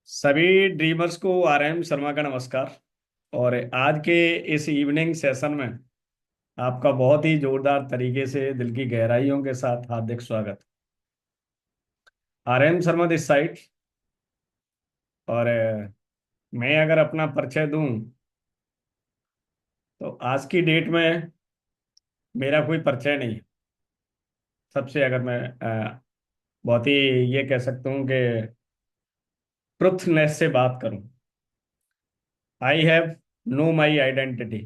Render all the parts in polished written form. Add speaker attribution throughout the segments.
Speaker 1: सभी ड्रीमर्स को आरएम शर्मा का नमस्कार। और आज के इस इवनिंग सेशन में आपका बहुत ही जोरदार तरीके से दिल की गहराइयों के साथ हार्दिक स्वागत। RM Sharma this side. और मैं अगर अपना परिचय दूं तो आज की डेट में मेरा कोई परिचय नहीं है। सबसे अगर मैं बहुत ही ये कह सकता हूं कि ट्रुथनेस से बात करूं, I have know my identity.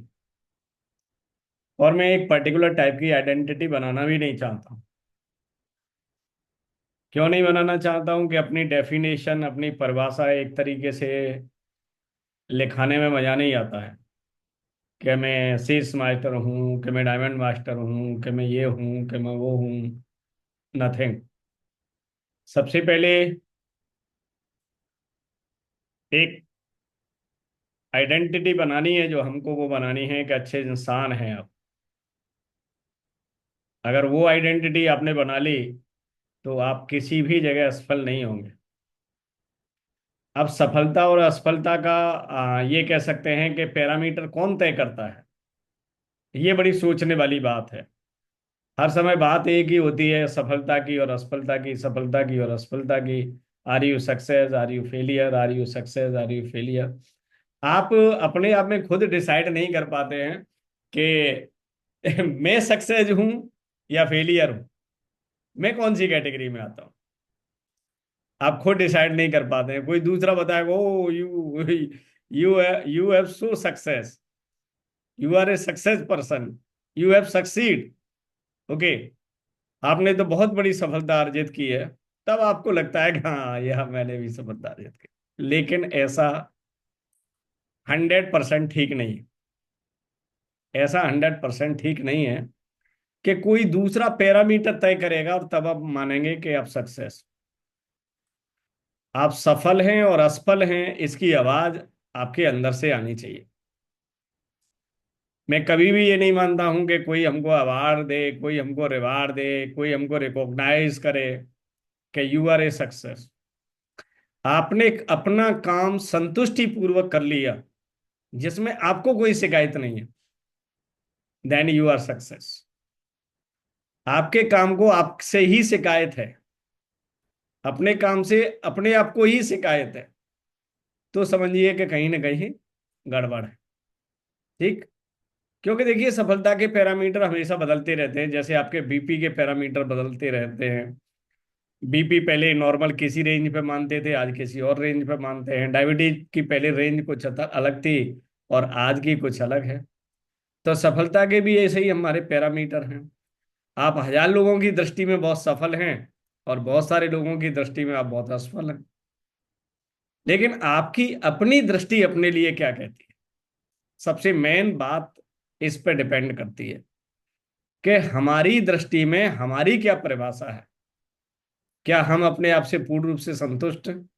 Speaker 1: और मैं एक पर्टिकुलर टाइप की आइडेंटिटी बनाना भी नहीं चाहता। क्यों नहीं बनाना चाहता हूं कि अपनी डेफिनेशन, अपनी परिभाषा एक तरीके से लिखाने में मजा नहीं आता है कि मैं शीर्ष मास्टर हूं, कि मैं डायमंड मास्टर हूं, कि मैं ये हूं, कि मैं वो हूं। नथिंग। सबसे पहले एक आइडेंटिटी बनानी है, जो हमको वो बनानी है कि अच्छे इंसान हैं आप। अगर वो आइडेंटिटी आपने बना ली तो आप किसी भी जगह असफल नहीं होंगे। अब सफलता और असफलता का ये कह सकते हैं कि पैरामीटर कौन तय करता है, ये बड़ी सोचने वाली बात है। हर समय बात एक ही होती है, सफलता की और असफलता की, सफलता की और असफलता की। Are you success, are you failure, are you success, are you failure. आप अपने आप में खुद डिसाइड नहीं कर पाते हैं कि मैं सक्सेस हूं या फेलियर हूं, मैं कौन सी कैटेगरी में आता हूं। आप खुद डिसाइड नहीं कर पाते हैं। कोई दूसरा बताएगा, oh you you you have so success, you are a success person, you have succeed. Okay, आपने तो बहुत बड़ी सफलता अर्जित की है। तब आपको लगता है कि हाँ, यह मैंने भी सफलता अर्जित की। लेकिन ऐसा 100% ठीक नहीं है। ऐसा 100% ठीक नहीं है कि कोई दूसरा पैरामीटर तय करेगा और तब आप मानेंगे कि आप सक्सेस, आप सफल हैं और असफल हैं, इसकी आवाज आपके अंदर से आनी चाहिए। मैं कभी भी ये नहीं मानता हूं कि कोई हमको अवार्ड दे, कोई हमको रिवार्ड दे, कोई हमको रिकॉग्नाइज करे कि यू आर ए सक्सेस। आपने अपना काम संतुष्टि पूर्वक कर लिया जिसमें आपको कोई शिकायत नहीं है, देन यू आर सक्सेस। आपके काम को आपसे ही शिकायत है, अपने काम से अपने आप को ही शिकायत है, तो समझिए कि कहीं ना कहीं गड़बड़ है। ठीक। क्योंकि देखिए, सफलता के पैरामीटर हमेशा बदलते रहते हैं। जैसे आपके बीपी के पैरामीटर बदलते रहते हैं। बीपी पहले नॉर्मल किसी रेंज पे मानते थे, आज किसी और रेंज पे मानते हैं। डायबिटीज की पहले रेंज कुछ अलग थी और आज की कुछ अलग है। तो सफलता के भी ऐसे ही हमारे पैरामीटर हैं। आप 1,000 लोगों की दृष्टि में बहुत सफल हैं और बहुत सारे लोगों की दृष्टि में आप बहुत असफल हैं। लेकिन आपकी अपनी दृष्टि अपने लिए क्या कहती है, सबसे मेन बात इस पर डिपेंड करती है कि हमारी दृष्टि में हमारी क्या परिभाषा है। क्या हम अपने आप से पूर्ण रूप से संतुष्ट हैं?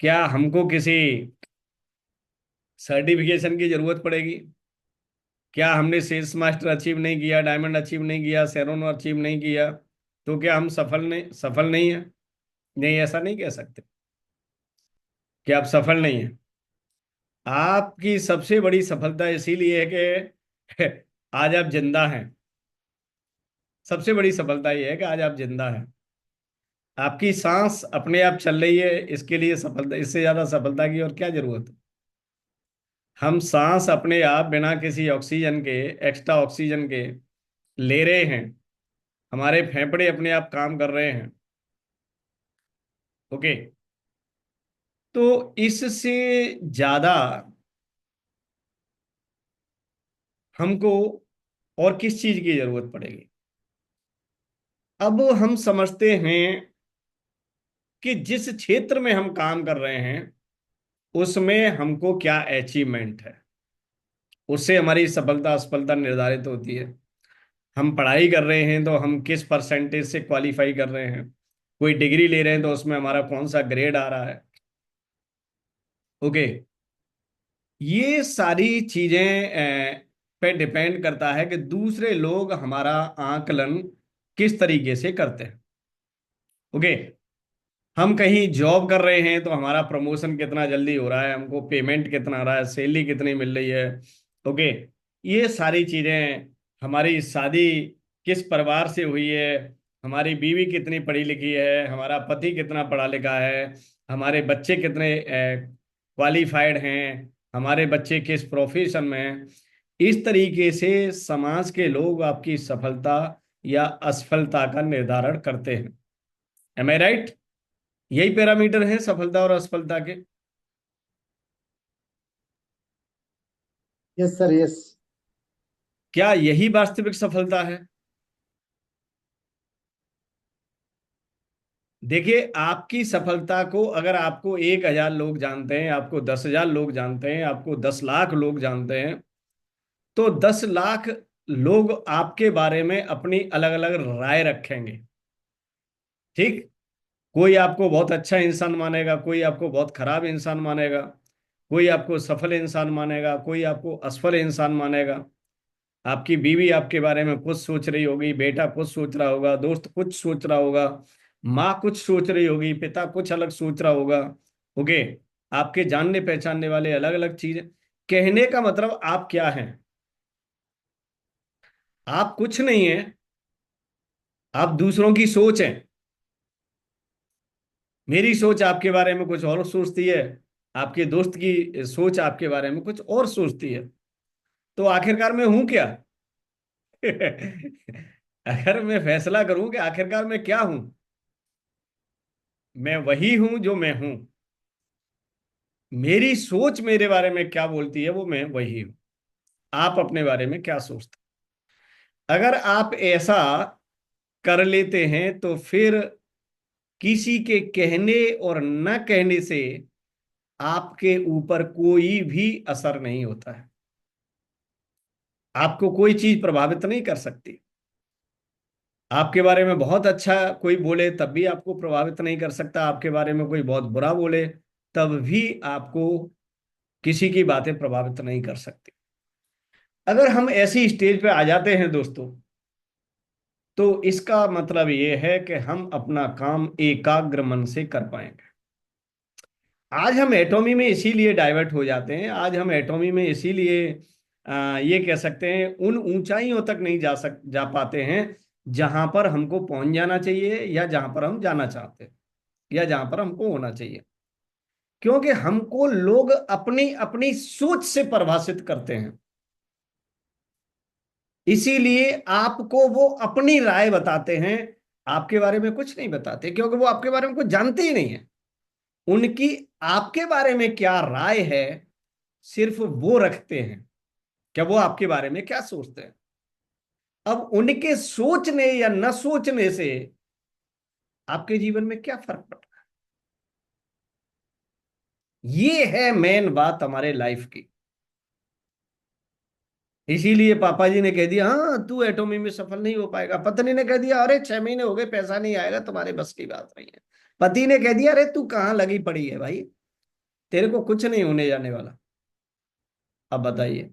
Speaker 1: क्या हमको किसी सर्टिफिकेशन की जरूरत पड़ेगी? क्या हमने सेल्स मास्टर अचीव नहीं किया, डायमंड अचीव नहीं किया, सेरोन अचीव नहीं किया, तो क्या हम सफल नहीं है? नहीं, ऐसा नहीं कह सकते कि आप सफल नहीं हैं। आपकी सबसे बड़ी सफलता इसीलिए है कि आज आप जिंदा हैं। सबसे बड़ी सफलता यह है कि आज आप जिंदा हैं। आपकी सांस अपने आप चल रही है, इसके लिए सफलता, इससे ज्यादा सफलता की और क्या जरूरत है। हम सांस अपने आप बिना किसी ऑक्सीजन के, एक्स्ट्रा ऑक्सीजन के ले रहे हैं। हमारे फेफड़े अपने आप काम कर रहे हैं। ओके। तो इससे ज्यादा हमको और किस चीज की जरूरत पड़ेगी? अब हम समझते हैं कि जिस क्षेत्र में हम काम कर रहे हैं उसमें हमको क्या अचीवमेंट है, उससे हमारी सफलता असफलता निर्धारित होती है। हम पढ़ाई कर रहे हैं तो हम किस परसेंटेज से क्वालिफाई कर रहे हैं। कोई डिग्री ले रहे हैं तो उसमें हमारा कौन सा ग्रेड आ रहा है। ओके। ये सारी चीजें पे डिपेंड करता है कि दूसरे लोग हमारा आकलन किस तरीके से करते हैं। ओके। हम कहीं जॉब कर रहे हैं तो हमारा प्रमोशन कितना जल्दी हो रहा है, हमको पेमेंट कितना आ रहा है, सैलरी कितनी मिल रही है। ओके, ये सारी चीजें, हमारी शादी किस परिवार से हुई है, हमारी बीवी कितनी पढ़ी लिखी है, हमारा पति कितना पढ़ा लिखा है, हमारे बच्चे कितने क्वालिफाइड हैं, हमारे बच्चे किस प्रोफेशन में हैं। इस तरीके से समाज के लोग आपकी सफलता या असफलता का निर्धारण करते हैं। एम आई राइट? यही पैरामीटर है सफलता और असफलता के।
Speaker 2: Yes sir, yes.
Speaker 1: क्या यही वास्तविक सफलता है? देखिए, आपकी सफलता को अगर आपको 1,000 लोग जानते हैं, आपको 10,000 लोग जानते हैं, आपको 10 लाख लोग जानते हैं, तो 10 लाख लोग आपके बारे में अपनी अलग अलग राय रखेंगे। ठीक? कोई आपको बहुत अच्छा इंसान मानेगा, कोई आपको बहुत खराब इंसान मानेगा, कोई आपको सफल इंसान मानेगा, कोई आपको असफल इंसान मानेगा। आपकी बीवी आपके बारे में कुछ सोच रही होगी, बेटा कुछ सोच रहा होगा, दोस्त कुछ सोच रहा होगा, माँ कुछ सोच रही होगी, पिता कुछ अलग सोच रहा होगा। ओके, आपके जानने पहचानने वाले अलग अलग चीजें। कहने का मतलब आप क्या हैं? आप कुछ नहीं है, आप दूसरों की सोच हैं। मेरी सोच आपके बारे में कुछ और सोचती है, आपके दोस्त की सोच आपके बारे में कुछ और सोचती है। तो आखिरकार मैं हूं क्या? अगर मैं फैसला करूं कि आखिरकार मैं क्या हूं, मैं वही हूं जो मैं हूं। मेरी सोच मेरे बारे में क्या बोलती है, वो मैं वही हूं। आप अपने बारे में क्या सोचते हैं? अगर आप ऐसा कर लेते हैं तो फिर किसी के कहने और न कहने से आपके ऊपर कोई भी असर नहीं होता है। आपको कोई चीज प्रभावित नहीं कर सकती। आपके बारे में बहुत अच्छा कोई बोले तब भी आपको प्रभावित नहीं कर सकता, आपके बारे में कोई बहुत बुरा बोले तब भी आपको किसी की बातें प्रभावित नहीं कर सकती। अगर हम ऐसी स्टेज पे आ जाते हैं दोस्तों, तो इसका मतलब ये है कि हम अपना काम एकाग्र मन से कर पाएंगे। आज हम एटॉमी में इसीलिए डाइवर्ट हो जाते हैं, आज हम एटॉमी में इसीलिए ये कह सकते हैं उन ऊंचाइयों तक नहीं जा पाते हैं जहां पर हमको पहुंच जाना चाहिए, या जहां पर हम जाना चाहते हैं, या जहां पर हमको होना चाहिए। क्योंकि हमको लोग अपनी अपनी सोच से परिभाषित करते हैं। इसीलिए आपको वो अपनी राय बताते हैं, आपके बारे में कुछ नहीं बताते, क्योंकि वो आपके बारे में कुछ जानते ही नहीं है। उनकी आपके बारे में क्या राय है, सिर्फ वो रखते हैं, क्या वो आपके बारे में क्या सोचते हैं। अब उनके सोचने या न सोचने से आपके जीवन में क्या फर्क पड़ता है? ये है मेन बात हमारे लाइफ की। इसीलिए पापा जी ने कह दिया हाँ तू एटोमी में सफल नहीं हो पाएगा, पत्नी ने कह दिया अरे 6 महीने हो गए पैसा नहीं आएगा, तुम्हारे बस की बात नहीं है। पति ने कह दिया अरे तू कहाँ लगी पड़ी है भाई, तेरे को कुछ नहीं होने जाने वाला। अब बताइए,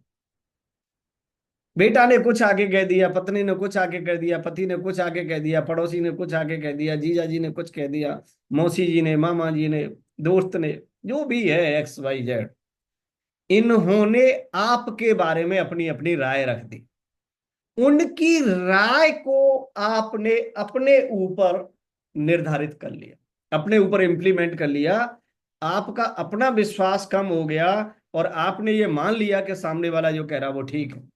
Speaker 1: बेटा ने कुछ आगे कह दिया, पत्नी ने कुछ आगे कह दिया, पति ने कुछ आगे कह दिया, पड़ोसी ने कुछ आगे कह दिया, जीजा जी ने कुछ कह दिया, मौसी जी ने, मामा जी ने, दोस्त ने, जो भी है XYZ, इन्होंने आपके बारे में अपनी अपनी राय रख दी। उनकी राय को आपने अपने ऊपर निर्धारित कर लिया, अपने ऊपर इंप्लीमेंट कर लिया। आपका अपना विश्वास कम हो गया और आपने ये मान लिया कि सामने वाला जो कह रहा वो ठीक है।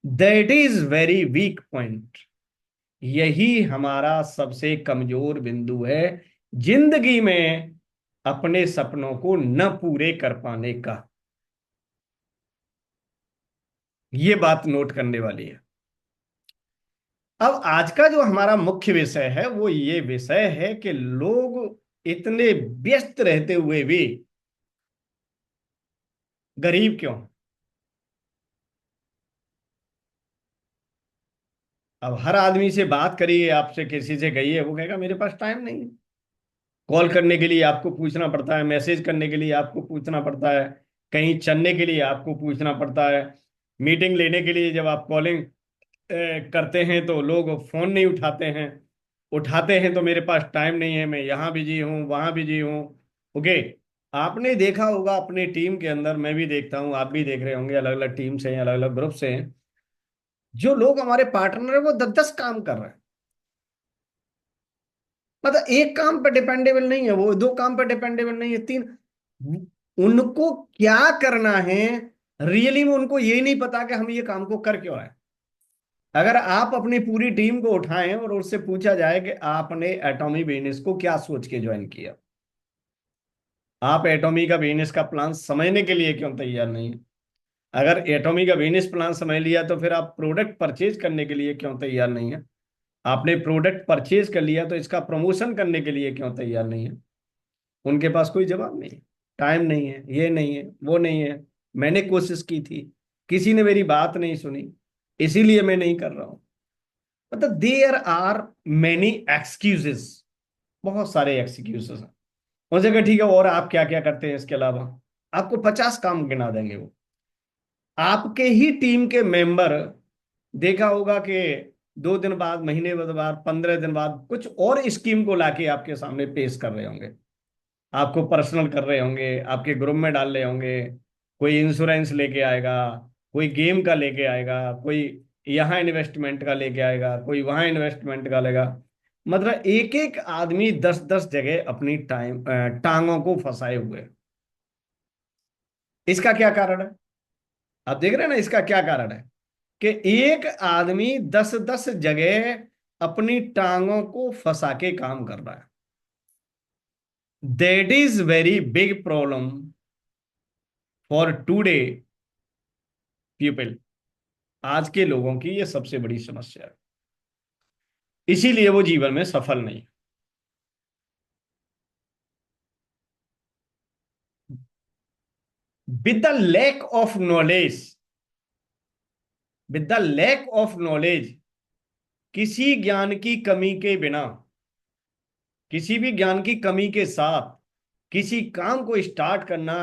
Speaker 1: That is very weak point. यही हमारा सबसे कमजोर बिंदु है जिंदगी में अपने सपनों को न पूरे कर पाने का। ये बात नोट करने वाली है। अब आज का जो हमारा मुख्य विषय है वो ये विषय है कि लोग इतने व्यस्त रहते हुए भी गरीब क्यों? अब हर आदमी से बात करिए, आपसे किसी से कहिए, वो कहेगा मेरे पास टाइम नहीं है। कॉल करने के लिए आपको पूछना पड़ता है, मैसेज करने के लिए आपको पूछना पड़ता है, कहीं चलने के लिए आपको पूछना पड़ता है, मीटिंग लेने के लिए जब आप कॉलिंग करते हैं तो लोग फोन नहीं उठाते हैं। उठाते हैं तो मेरे पास टाइम नहीं है, मैं यहाँ बिजी हूँ, वहां बिजी हूँ। ओके। आपने देखा होगा अपने टीम के अंदर, मैं भी देखता हूँ, आप भी देख रहे होंगे, अलग अलग टीम से हैं, अलग अलग ग्रुप से हैं, जो लोग हमारे पार्टनर है वो 10-10 काम कर रहे हैं। मतलब एक काम पे डिपेंडेबल नहीं है वो, दो काम पे डिपेंडेबल नहीं है, तीन। उनको क्या करना है, रियली में उनको ये नहीं पता कि हम ये काम को कर क्यों रहे हैं। अगर आप अपनी पूरी टीम को उठाएं और उससे पूछा जाए कि आपने एटॉमी बिजनेस को क्या सोच के ज्वाइन किया, आप एटॉमी का बिजनेस का प्लान समझने के लिए क्यों तैयार नहीं है, अगर एटॉमी का बिजनेस प्लान समझ लिया तो फिर आप प्रोडक्ट परचेज करने के लिए क्यों तैयार नहीं है, आपने प्रोडक्ट परचेज कर लिया तो इसका प्रमोशन करने के लिए क्यों तैयार नहीं है। उनके पास कोई जवाब नहीं है, टाइम नहीं है, ये नहीं है, वो नहीं है, मैंने कोशिश की थी, किसी ने मेरी बात नहीं सुनी, इसीलिए मैं नहीं कर रहा हूं। मतलब देयर आर मेनी एक्सक्यूजेस, बहुत सारे एक्सक्यूजेस हैं। उस जगह ठीक है, और आप क्या क्या करते हैं इसके अलावा, आपको 50 काम गिना देंगे वो। आपके ही टीम के मेंबर, देखा होगा कि 2 दिन बाद, महीने बाद, 15 दिन बाद कुछ और स्कीम को लाके आपके सामने पेश कर रहे होंगे, आपको पर्सनल कर रहे होंगे, आपके ग्रुप में डाल रहे होंगे। कोई इंश्योरेंस लेके आएगा, कोई गेम का लेके आएगा, कोई यहाँ इन्वेस्टमेंट का लेके आएगा, कोई वहां इन्वेस्टमेंट का लेगा। मतलब एक एक आदमी 10-10 जगह अपनी टांगों को फंसाए हुए हैं। इसका क्या कारण है, आप देख रहे हैं ना, इसका क्या कारण है कि एक आदमी 10-10 जगह अपनी टांगों को फंसा के काम कर रहा है। That is very big problem for today people. आज के लोगों की ये सबसे बड़ी समस्या है, इसीलिए वो जीवन में सफल नहीं। With the lack of knowledge, with the lack of knowledge, किसी ज्ञान की कमी के बिना, किसी भी ज्ञान की कमी के साथ किसी काम को स्टार्ट करना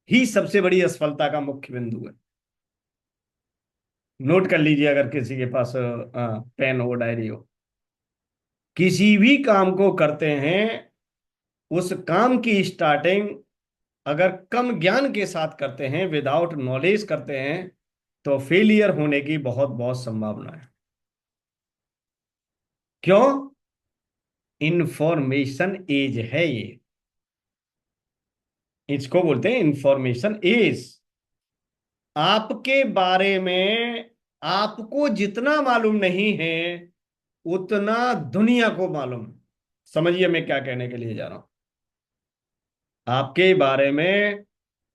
Speaker 1: ही सबसे बड़ी असफलता का मुख्य बिंदु है। नोट कर लीजिए अगर किसी के पास पेन हो, डायरी हो। किसी भी काम को करते हैं, उस काम की स्टार्टिंग अगर कम ज्ञान के साथ करते हैं, विदाउट नॉलेज करते हैं, तो फेलियर होने की बहुत बहुत संभावना है। क्यों? इंफॉर्मेशन एज है ये, इसको बोलते हैं इंफॉर्मेशन एज। आपके बारे में आपको जितना मालूम नहीं है, उतना दुनिया को मालूम है। समझिए मैं क्या कहने के लिए जा रहा हूं। आपके बारे में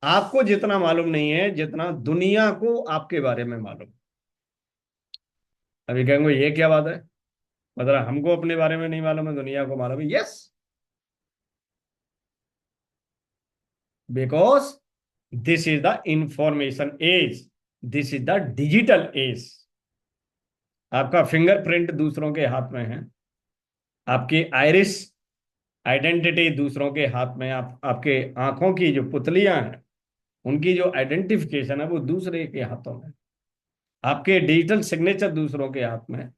Speaker 1: आपको जितना मालूम नहीं है, जितना दुनिया को आपके बारे में मालूम। अभी कहेंगे ये क्या बात है, मतलब हमको अपने बारे में नहीं मालूम है, दुनिया को मालूम है। Yes, because this is the information age, this is the digital age. आपका फिंगरप्रिंट दूसरों के हाथ में है, आपकी आइरिस आइडेंटिटी दूसरों के हाथ में, आपके आंखों की जो पुतलियां हैं, उनकी जो आइडेंटिफिकेशन है वो दूसरे के हाथों में। आपके डिजिटल सिग्नेचर दूसरों के हाथ में है,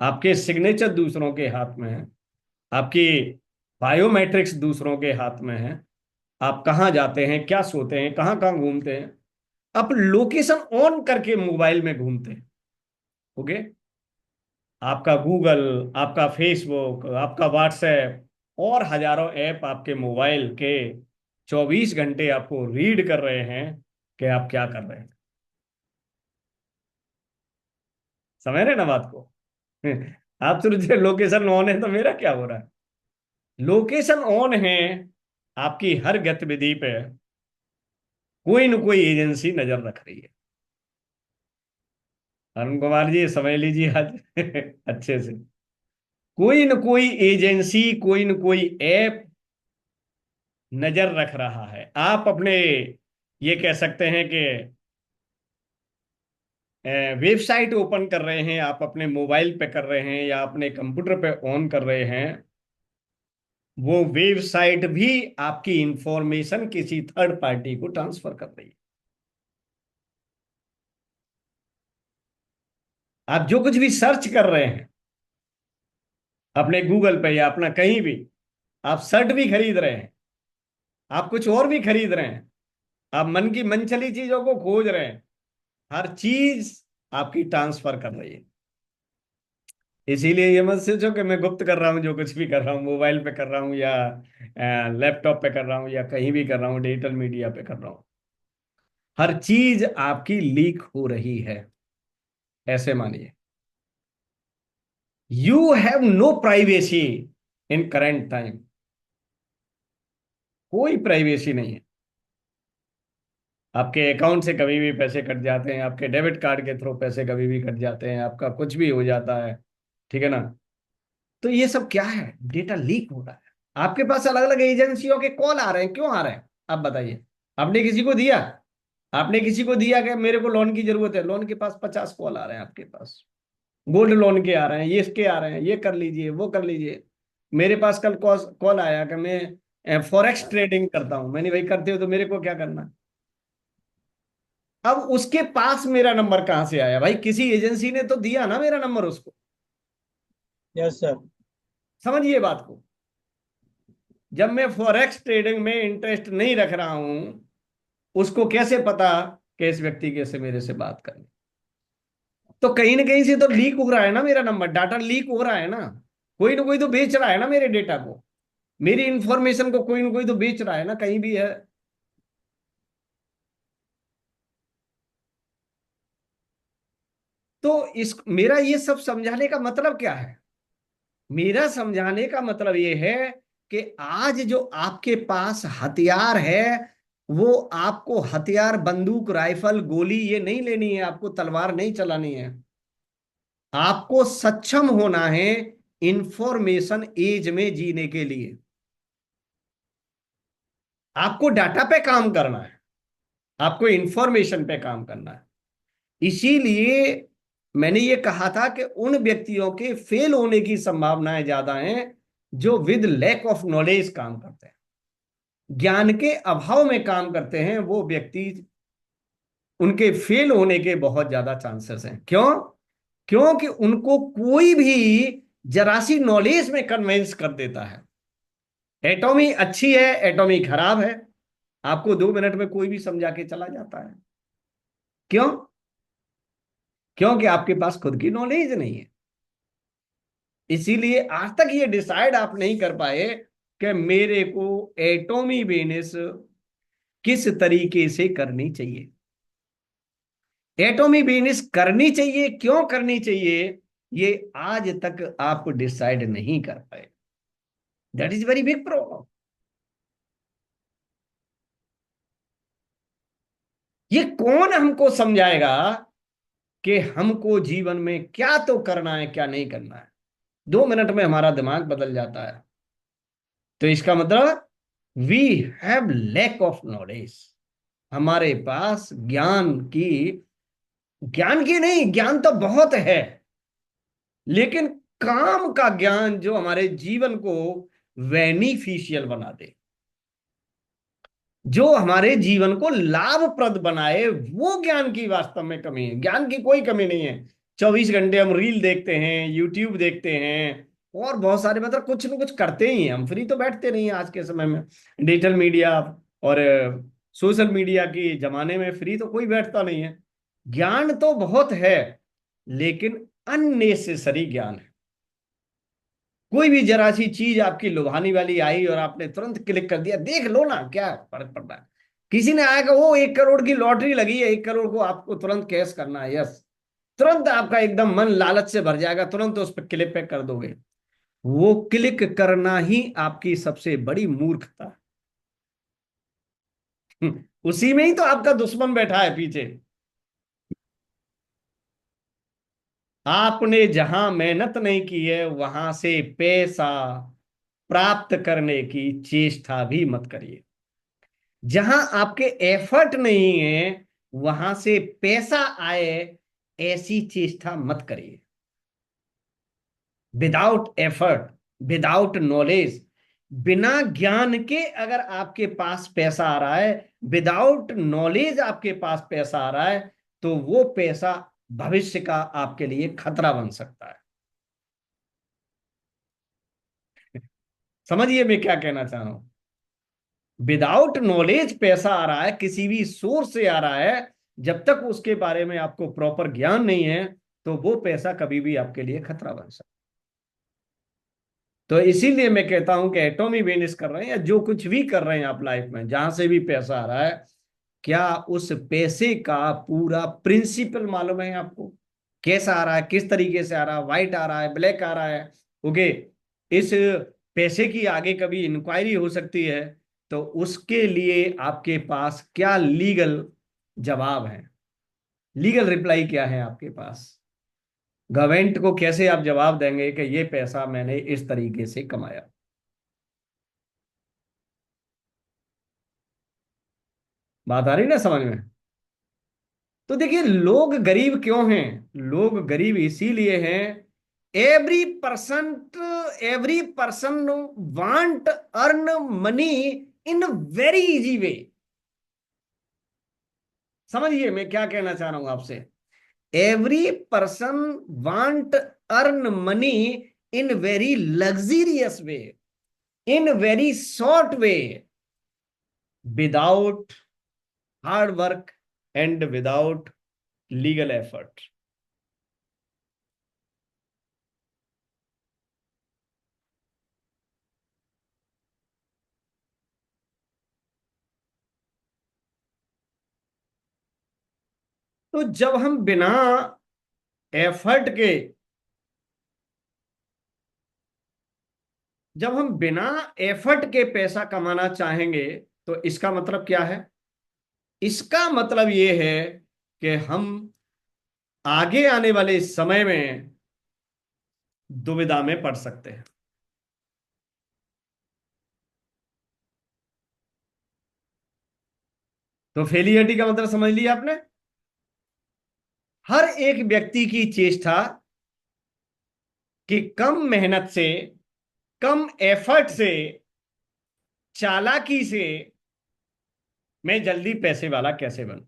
Speaker 1: आपके सिग्नेचर दूसरों के हाथ में है, आपकी बायोमेट्रिक्स दूसरों के हाथ में है। आप कहाँ जाते हैं, क्या सोते हैं, कहाँ कहाँ घूमते हैं, आप लोकेशन ऑन करके मोबाइल में घूमते हैं। ओके। आपका गूगल, आपका फेसबुक, आपका व्हाट्सएप और हजारों ऐप आपके मोबाइल के 24 घंटे आपको रीड कर रहे हैं कि आप क्या कर रहे हैं। समझ रहे हैं ना बात को? आप सोचिए लोकेशन ऑन है तो मेरा क्या हो रहा है। लोकेशन ऑन है, आपकी हर गतिविधि पे कोई न कोई एजेंसी नजर रख रही है। अरुण कुमार जी समझ लीजिए आज अच्छे से, कोई न कोई एजेंसी, कोई न कोई ऐप नजर रख रहा है। आप अपने, ये कह सकते हैं कि वेबसाइट ओपन कर रहे हैं, आप अपने मोबाइल पे कर रहे हैं या अपने कंप्यूटर पे ऑन कर रहे हैं, वो वेबसाइट भी आपकी इंफॉर्मेशन किसी थर्ड पार्टी को ट्रांसफर कर रही है। आप जो कुछ भी सर्च कर रहे हैं, अपने गूगल पे या अपना कहीं भी आप शर्ट भी खरीद रहे हैं, आप कुछ और भी खरीद रहे हैं, आप मन की मनचली चीजों को खोज रहे हैं, हर चीज आपकी ट्रांसफर कर रही है। इसीलिए ये मत सोचो कि मैं गुप्त कर रहा हूँ, जो कुछ भी कर रहा हूँ मोबाइल पे कर रहा हूँ या लैपटॉप पे कर रहा हूँ या कहीं भी कर रहा हूँ, डिजिटल मीडिया पे कर रहा हूँ, हर चीज आपकी लीक हो रही है। ऐसे मानिए, you have no privacy in current time. कोई प्राइवेसी नहीं है। आपके अकाउंट से कभी भी पैसे कट जाते हैं, आपके डेबिट कार्ड के थ्रू पैसे कभी भी कट जाते हैं, आपका कुछ भी हो जाता है, ठीक है ना। तो ये सब क्या है? डेटा लीक हो रहा है। आपके पास अलग अलग एजेंसियों के कॉल आ रहे हैं, क्यों आ रहे हैं आप बताइए? आपने किसी को दिया? आपने किसी को दिया कि मेरे को लोन की जरूरत है, लोन के पास 50 कॉल आ रहे हैं आपके पास, गोल्ड लोन के आ रहे हैं, ये इसके आ रहे हैं, ये कर लीजिए वो कर लीजिए। मेरे पास कल कॉल आया कि मैं फॉरेक्स ट्रेडिंग करता हूं। मैंने, भाई करते हो तो मेरे को क्या करना? अब उसके पास मेरा नंबर कहां से आया? भाई किसी एजेंसी ने तो दिया ना मेरा नंबर उसको।
Speaker 2: Yes sir.
Speaker 1: समझिए बात को। जब मैं फॉरेक्स ट्रेडिंग में इंटरेस्ट नहीं रख रहा हूं, उसको कैसे पता कि इस व्यक्ति के से मेरे से बात करनी? तो कहीं ना कहीं से तो लीक हो रहा है ना मेरा नंबर, डाटा लीक हो रहा है ना कोई तो बेच रहा है ना मेरे डेटा को, मेरी इंफॉर्मेशन को कोई ना कोई तो बेच रहा है ना, कहीं भी है। तो इस मेरा ये सब समझाने का मतलब क्या है? मेरा समझाने का मतलब ये है कि आज जो आपके पास हथियार है, वो आपको हथियार, बंदूक, राइफल, गोली ये नहीं लेनी है, आपको तलवार नहीं चलानी है। आपको सक्षम होना है इंफॉर्मेशन एज में जीने के लिए। आपको डाटा पे काम करना है, आपको इंफॉर्मेशन पे काम करना है। इसीलिए मैंने ये कहा था कि उन व्यक्तियों के फेल होने की संभावनाएं ज्यादा हैं जो विद लैक ऑफ नॉलेज काम करते हैं, ज्ञान के अभाव में काम करते हैं। वो व्यक्ति, उनके फेल होने के बहुत ज्यादा चांसेस हैं। क्यों? क्योंकि उनको कोई भी जरा सी नॉलेज में कन्विंस कर देता है। एटॉमी अच्छी है, एटॉमी खराब है, आपको 2 मिनट में कोई भी समझा के चला जाता है। क्यों? क्योंकि आपके पास खुद की नॉलेज नहीं है। इसीलिए आज तक ये डिसाइड आप नहीं कर पाए कि मेरे को एटॉमी बिजनेस किस तरीके से करनी चाहिए। एटॉमी बिजनेस करनी चाहिए, क्यों करनी चाहिए, ये आज तक आप डिसाइड नहीं कर पाए। That is very big problem. ये कौन हमको समझाएगा कि हमको जीवन में क्या तो करना है, क्या नहीं करना है? 2 मिनट में हमारा दिमाग बदल जाता है। तो इसका मतलब we have lack of knowledge. हमारे पास ज्ञान की नहीं, ज्ञान तो बहुत है, लेकिन काम का ज्ञान जो हमारे जीवन को बेनिफिशियल बना दे, जो हमारे जीवन को लाभप्रद बनाए, वो ज्ञान की वास्तव में कमी है। ज्ञान की कोई कमी नहीं है। 24 घंटे हम रील देखते हैं, यूट्यूब देखते हैं, और बहुत सारे, मतलब कुछ ना कुछ करते ही हैं। हम फ्री तो बैठते नहीं हैं आज के समय में। डिजिटल मीडिया और सोशल मीडिया के जमाने में फ्री तो कोई बैठता नहीं है। ज्ञान तो बहुत है, लेकिन अननेसेसरी ज्ञान है। कोई भी जरा सी चीज आपकी लुभाने वाली आई और आपने तुरंत क्लिक कर दिया, देख लो ना, क्या फर्क पड़ता है? किसी ने आया कि वो 1 करोड़ की लॉटरी लगी है, 1 करोड़ को आपको तुरंत कैश करना है, यस, तुरंत आपका एकदम मन लालच से भर जाएगा, तुरंत उस पर क्लिक पे कर दोगे। वो क्लिक करना ही आपकी सबसे बड़ी मूर्खता है। उसी में ही तो आपका दुश्मन बैठा है पीछे। आपने जहां मेहनत नहीं की है, वहां से पैसा प्राप्त करने की चेष्टा भी मत करिए। जहां आपके एफर्ट नहीं है, वहां से पैसा आए, ऐसी चेष्टा मत करिए। विदाउट एफर्ट, विदाउट नॉलेज, बिना ज्ञान के अगर आपके पास पैसा आ रहा है, विदाउट नॉलेज आपके पास पैसा आ रहा है, तो वो पैसा भविष्य का आपके लिए खतरा बन सकता है। समझिए मैं क्या कहना चाह रहा हूं। विदाउट नॉलेज पैसा आ रहा है, किसी भी सोर्स से आ रहा है, जब तक उसके बारे में आपको प्रॉपर ज्ञान नहीं है, तो वो पैसा कभी भी आपके लिए खतरा बन सकता है। तो इसीलिए मैं कहता हूं कि एटॉमी बिजनेस कर रहे हैं या जो कुछ भी कर रहे हैं आप लाइफ में, जहां से भी पैसा आ रहा है, क्या उस पैसे का पूरा प्रिंसिपल मालूम है आपको? कैसा आ रहा है, किस तरीके से आ रहा है, व्हाइट आ रहा है, ब्लैक आ रहा है? ओके। इस पैसे की आगे कभी इंक्वायरी हो सकती है, तो उसके लिए आपके पास क्या लीगल जवाब है, लीगल रिप्लाई क्या है आपके पास? गवर्नमेंट को कैसे आप जवाब देंगे कि ये पैसा मैंने इस तरीके से कमाया? बात आ रही ना समझ में? तो देखिए, लोग गरीब क्यों हैं? लोग गरीब इसीलिए हैं, every person want earn money in very easy way. समझिए मैं क्या कहना चाह रहा हूं आपसे। Every person want earn money in very luxurious way, in very short way, without hard work and without legal effort. तो एफर्ट के जब हम बिना एफर्ट के पैसा कमाना चाहेंगे, तो इसका मतलब क्या है? इसका मतलब ये है कि हम आगे आने वाले समय में दुविधा में पड़ सकते हैं। तो फेलियरिटी का मतलब समझ लिया आपने? हर एक व्यक्ति की चेष्टा कि कम मेहनत से, कम एफर्ट से, चालाकी से मैं जल्दी पैसे वाला कैसे बनूं।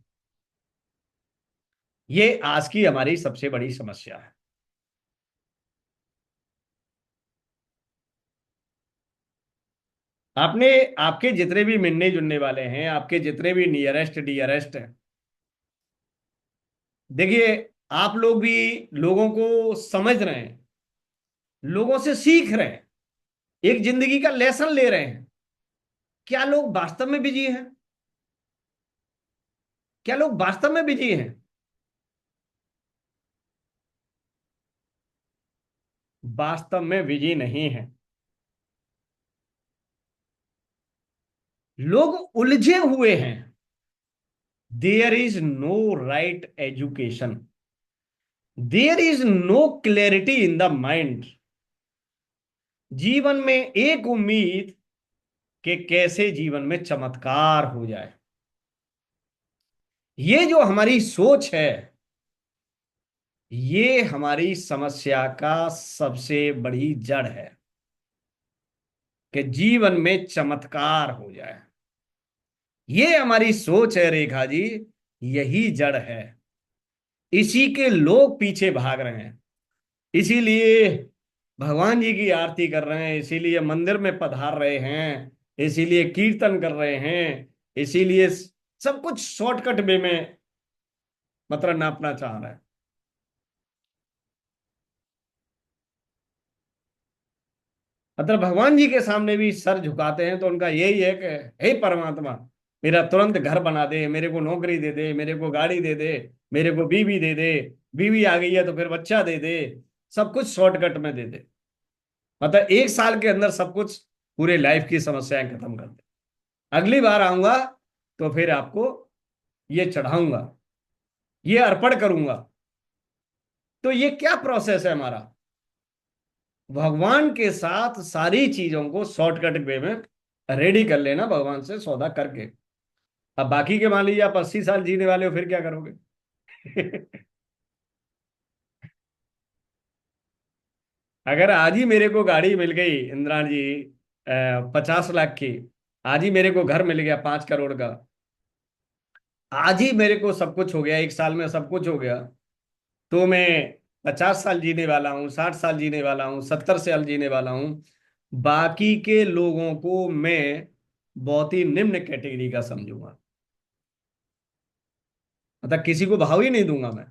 Speaker 1: ये आज की हमारी सबसे बड़ी समस्या है। आपने, आपके जितने भी मिलने जुलने वाले हैं, आपके जितने भी नियरेस्ट डियरेस्ट हैं, देखिए, आप लोग भी लोगों को समझ रहे हैं, लोगों से सीख रहे हैं, एक जिंदगी का लेसन ले रहे हैं। क्या लोग वास्तव में बिजी हैं? क्या लोग वास्तव में बिजी हैं? वास्तव में बिजी नहीं है। लोग उलझे हुए हैं। There is no right education, there is no clarity in the mind. जीवन में एक उम्मीद कि कैसे जीवन में चमत्कार हो जाए। ये जो हमारी सोच है, ये हमारी समस्या का सबसे बड़ी जड़ है, कि जीवन में चमत्कार हो जाए। ये हमारी सोच है रेखा जी, यही जड़ है। इसी के लोग पीछे भाग रहे हैं। इसीलिए भगवान जी की आरती कर रहे हैं, इसीलिए मंदिर में पधार रहे हैं, इसीलिए कीर्तन कर रहे हैं, इसीलिए सब कुछ शॉर्टकट वे में मतलब नापना चाह रहे हैं। मतलब भगवान जी के सामने भी सर झुकाते हैं तो उनका यही है कि हे परमात्मा, मेरा तुरंत घर बना दे, मेरे को नौकरी दे दे, मेरे को गाड़ी दे दे, मेरे को बीवी दे दे, बीवी आ गई है तो फिर बच्चा दे दे, सब कुछ शॉर्टकट में दे दे। मतलब एक साल के अंदर सब कुछ, पूरे लाइफ की समस्याएं खत्म कर दे। अगली बार आऊंगा तो फिर आपको ये चढ़ाऊंगा, ये अर्पण करूंगा। तो ये क्या प्रोसेस है हमारा? भगवान के साथ सारी चीजों को शॉर्टकट वे में रेडी कर लेना, भगवान से सौदा करके। अब बाकी के मान लीजिए आप 80 साल जीने वाले हो, फिर क्या करोगे? अगर आज ही मेरे को गाड़ी मिल गई इंद्राण जी, 50 लाख की, आज ही मेरे को घर मिल गया 5 करोड़ का, आज ही मेरे को सब कुछ हो गया, एक साल में सब कुछ हो गया, तो मैं 50 साल जीने वाला हूँ, 60 साल जीने वाला हूँ, 70 साल जीने वाला हूँ, बाकी के लोगों को मैं बहुत ही निम्न कैटेगरी का समझूंगा, मतलब किसी को भाव ही नहीं दूंगा मैं,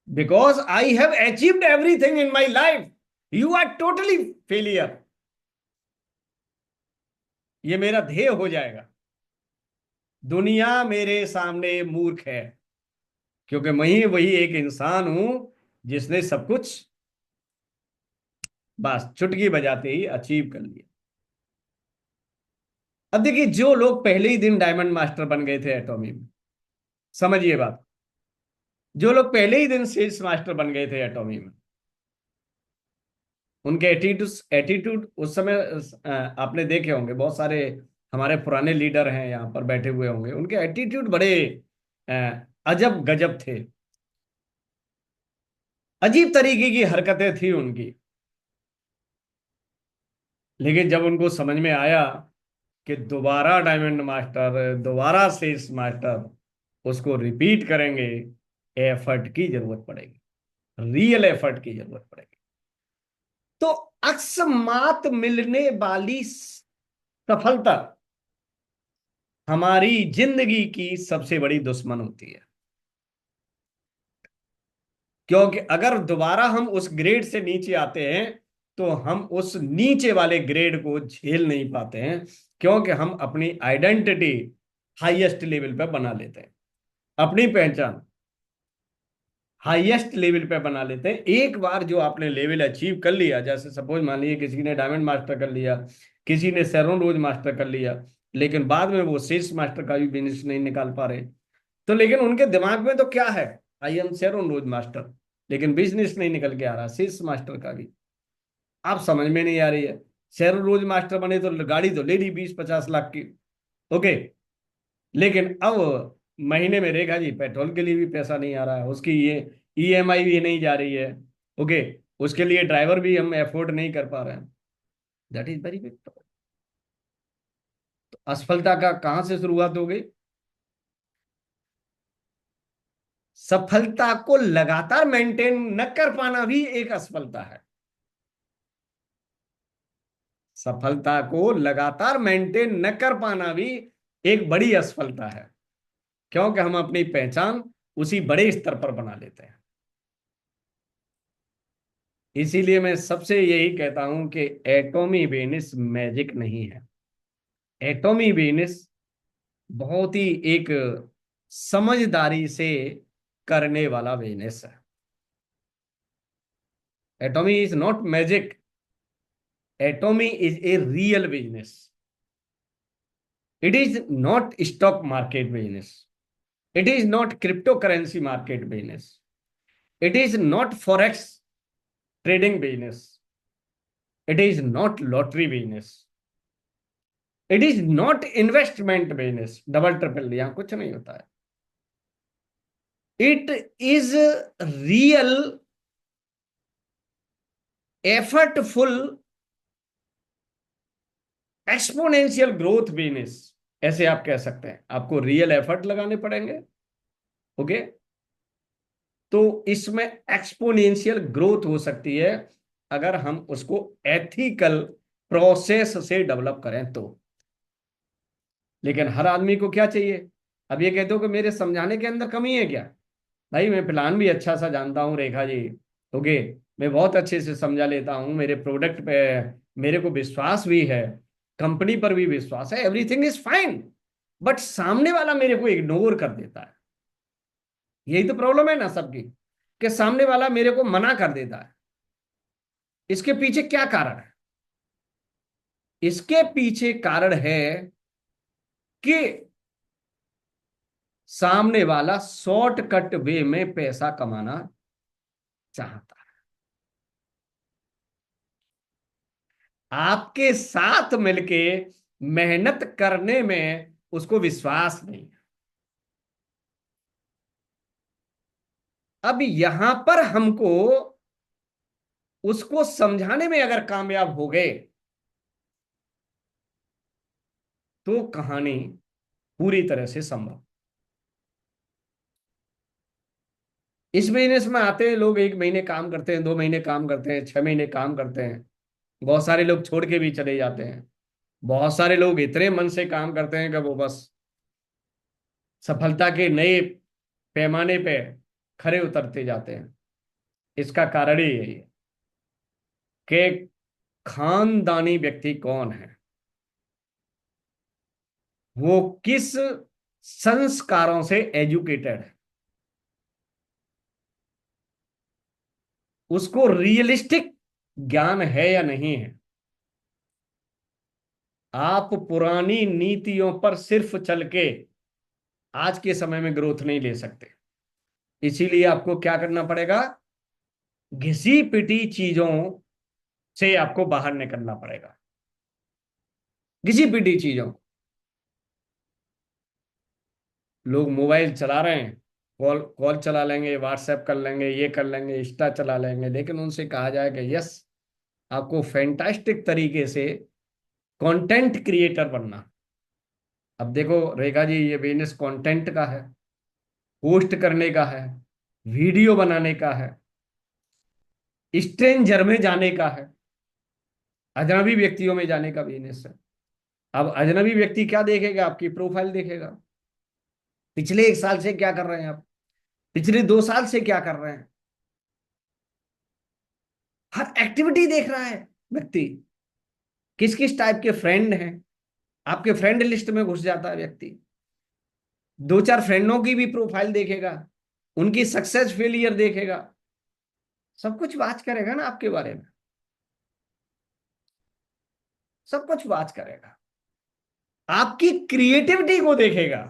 Speaker 1: because I have achieved everything in my life, you are totally failure. ये मेरा ध्येय हो जाएगा, दुनिया मेरे सामने मूर्ख है, क्योंकि मैं ही वही एक इंसान हूं जिसने सब कुछ बस चुटकी बजाते ही अचीव कर लिया। अब देखिए, जो लोग पहले ही दिन डायमंड मास्टर बन गए थे एटॉमी में, समझिए बात, जो लोग पहले ही दिन सेल्स मास्टर बन गए थे एटॉमी में, उनके एटीट्यूड एटीट्यूड उस समय आपने देखे होंगे, बहुत सारे हमारे पुराने लीडर हैं यहाँ पर बैठे हुए होंगे, उनके एटीट्यूड बड़े अ, अजब गजब थे, अजीब तरीके की हरकतें थी उनकी। लेकिन जब उनको समझ में आया कि दोबारा डायमंड मास्टर, दोबारा सेल्स मास्टर, उसको रिपीट करेंगे, एफर्ट की जरूरत पड़ेगी, रियल एफर्ट की जरूरत पड़ेगी। तो अकस्मात मिलने वाली सफलता हमारी जिंदगी की सबसे बड़ी दुश्मन होती है, क्योंकि अगर दोबारा हम उस ग्रेड से नीचे आते हैं तो हम उस नीचे वाले ग्रेड को झेल नहीं पाते हैं, क्योंकि हम अपनी आइडेंटिटी हाईएस्ट लेवल पे बना लेते हैं, अपनी पहचान हाईएस्ट लेवल पे बना लेते हैं। एक बार जो आपने लेवल अचीव कर लिया, जैसे सपोज मान लीजिए किसी ने डायमंड मास्टर कर लिया, किसी ने शेरोन रोज मास्टर कर लिया, लेकिन बाद में वो सेल्स मास्टर का भी बिजनेस नहीं निकाल पा रहे, तो लेकिन उनके दिमाग में तो क्या है, I am Sharon rose master, लेकिन बिजनेस नहीं निकल के आ रहा सेल्स मास्टर का भी। आप समझ में नहीं आ रही है, शेरोन रोज मास्टर बने तो गाड़ी तो ले ली 20-50 लाख की, ओके, लेकिन अब महीने में रेखा जी पेट्रोल के लिए भी पैसा नहीं आ रहा है, उसकी ये ईएमआई भी नहीं जा रही है, ओके, उसके लिए ड्राइवर भी हम अफोर्ड नहीं कर पा रहे हैं। That is very big. तो असफलता का कहां से शुरुआत हो गई? सफलता को लगातार मेंटेन न कर पाना भी एक असफलता है, सफलता को लगातार मेंटेन न कर पाना भी एक बड़ी असफलता है, क्योंकि हम अपनी पहचान उसी बड़े स्तर पर बना लेते हैं। इसीलिए मैं सबसे यही कहता हूं कि एटॉमी बिजनेस मैजिक नहीं है, एटॉमी बिजनेस बहुत ही एक समझदारी से करने वाला बिजनेस है। एटॉमी is not magic, एटॉमी is a real business, it is not stock market business, it is not crypto currency market business, it is not forex trading business, it is not lottery business, it is not investment business, double triple यहां कुछ नहीं होता है। It is real effortful exponential growth business, ऐसे आप कह सकते हैं, आपको रियल एफर्ट लगाने पड़ेंगे, ओके, तो इसमें एक्सपोनेंशियल ग्रोथ हो सकती है अगर हम उसको एथिकल प्रोसेस से डेवलप करें तो। लेकिन हर आदमी को क्या चाहिए? अब ये कहते हो कि मेरे समझाने के अंदर कमी है क्या? भाई मैं प्लान भी अच्छा सा जानता हूँ रेखा जी, ओके, मैं बहुत अच्छे से समझा लेता हूँ, मेरे प्रोडक्ट पे मेरे को विश्वास भी है, कंपनी पर भी विश्वास है, एवरीथिंग इज फाइन, बट सामने वाला मेरे को इग्नोर कर देता है। यही तो प्रॉब्लम है ना सबकी, कि सामने वाला मेरे को मना कर देता है। इसके पीछे क्या कारण है? इसके पीछे कारण है कि सामने वाला शॉर्टकट वे में पैसा कमाना चाहता है, आपके साथ मिलके मेहनत करने में उसको विश्वास नहीं है। अब यहां पर हमको उसको समझाने में अगर कामयाब हो गए तो कहानी पूरी तरह से संभव। इस बिजनेस में आते हैं लोग, 1 महीने काम करते हैं, 2 महीने काम करते हैं, 6 महीने काम करते हैं, बहुत सारे लोग छोड़ के भी चले जाते हैं। बहुत सारे लोग इतने मन से काम करते हैं कि वो बस सफलता के नए पैमाने पे खरे उतरते जाते हैं। इसका कारण ही यही है कि खानदानी व्यक्ति कौन है, वो किस संस्कारों से एजुकेटेड है, उसको रियलिस्टिक ज्ञान है या नहीं है। आप पुरानी नीतियों पर सिर्फ चल के आज के समय में ग्रोथ नहीं ले सकते। इसीलिए आपको क्या करना पड़ेगा, घिसी पिटी चीजों से आपको बाहर निकलना पड़ेगा। घिसी पिटी चीजों, लोग मोबाइल चला रहे हैं, कॉल कॉल चला लेंगे, व्हाट्सएप कर लेंगे, ये कर लेंगे, इंस्टा चला लेंगे, लेकिन उनसे कहा जाए कि यस, आपको फैंटास्टिक तरीके से कंटेंट क्रिएटर बनना। अब देखो रेखा जी, ये बिजनेस कंटेंट का है, पोस्ट करने का है, वीडियो बनाने का है, स्ट्रेंजर में जाने का है, अजनबी व्यक्तियों में जाने का बिजनेस है। अब अजनबी व्यक्ति क्या देखेगा, आपकी प्रोफाइल देखेगा, पिछले 1 साल से क्या कर रहे हैं आप, पिछले 2 साल से क्या कर रहे हैं, हर एक्टिविटी देख रहा है व्यक्ति। किस किस टाइप के फ्रेंड हैं, आपके फ्रेंड लिस्ट में घुस जाता है व्यक्ति, 2 4 फ्रेंडों की भी प्रोफाइल देखेगा, उनकी सक्सेस फेलियर देखेगा, सब कुछ बात करेगा ना आपके बारे में, सब कुछ बात करेगा, आपकी क्रिएटिविटी को देखेगा।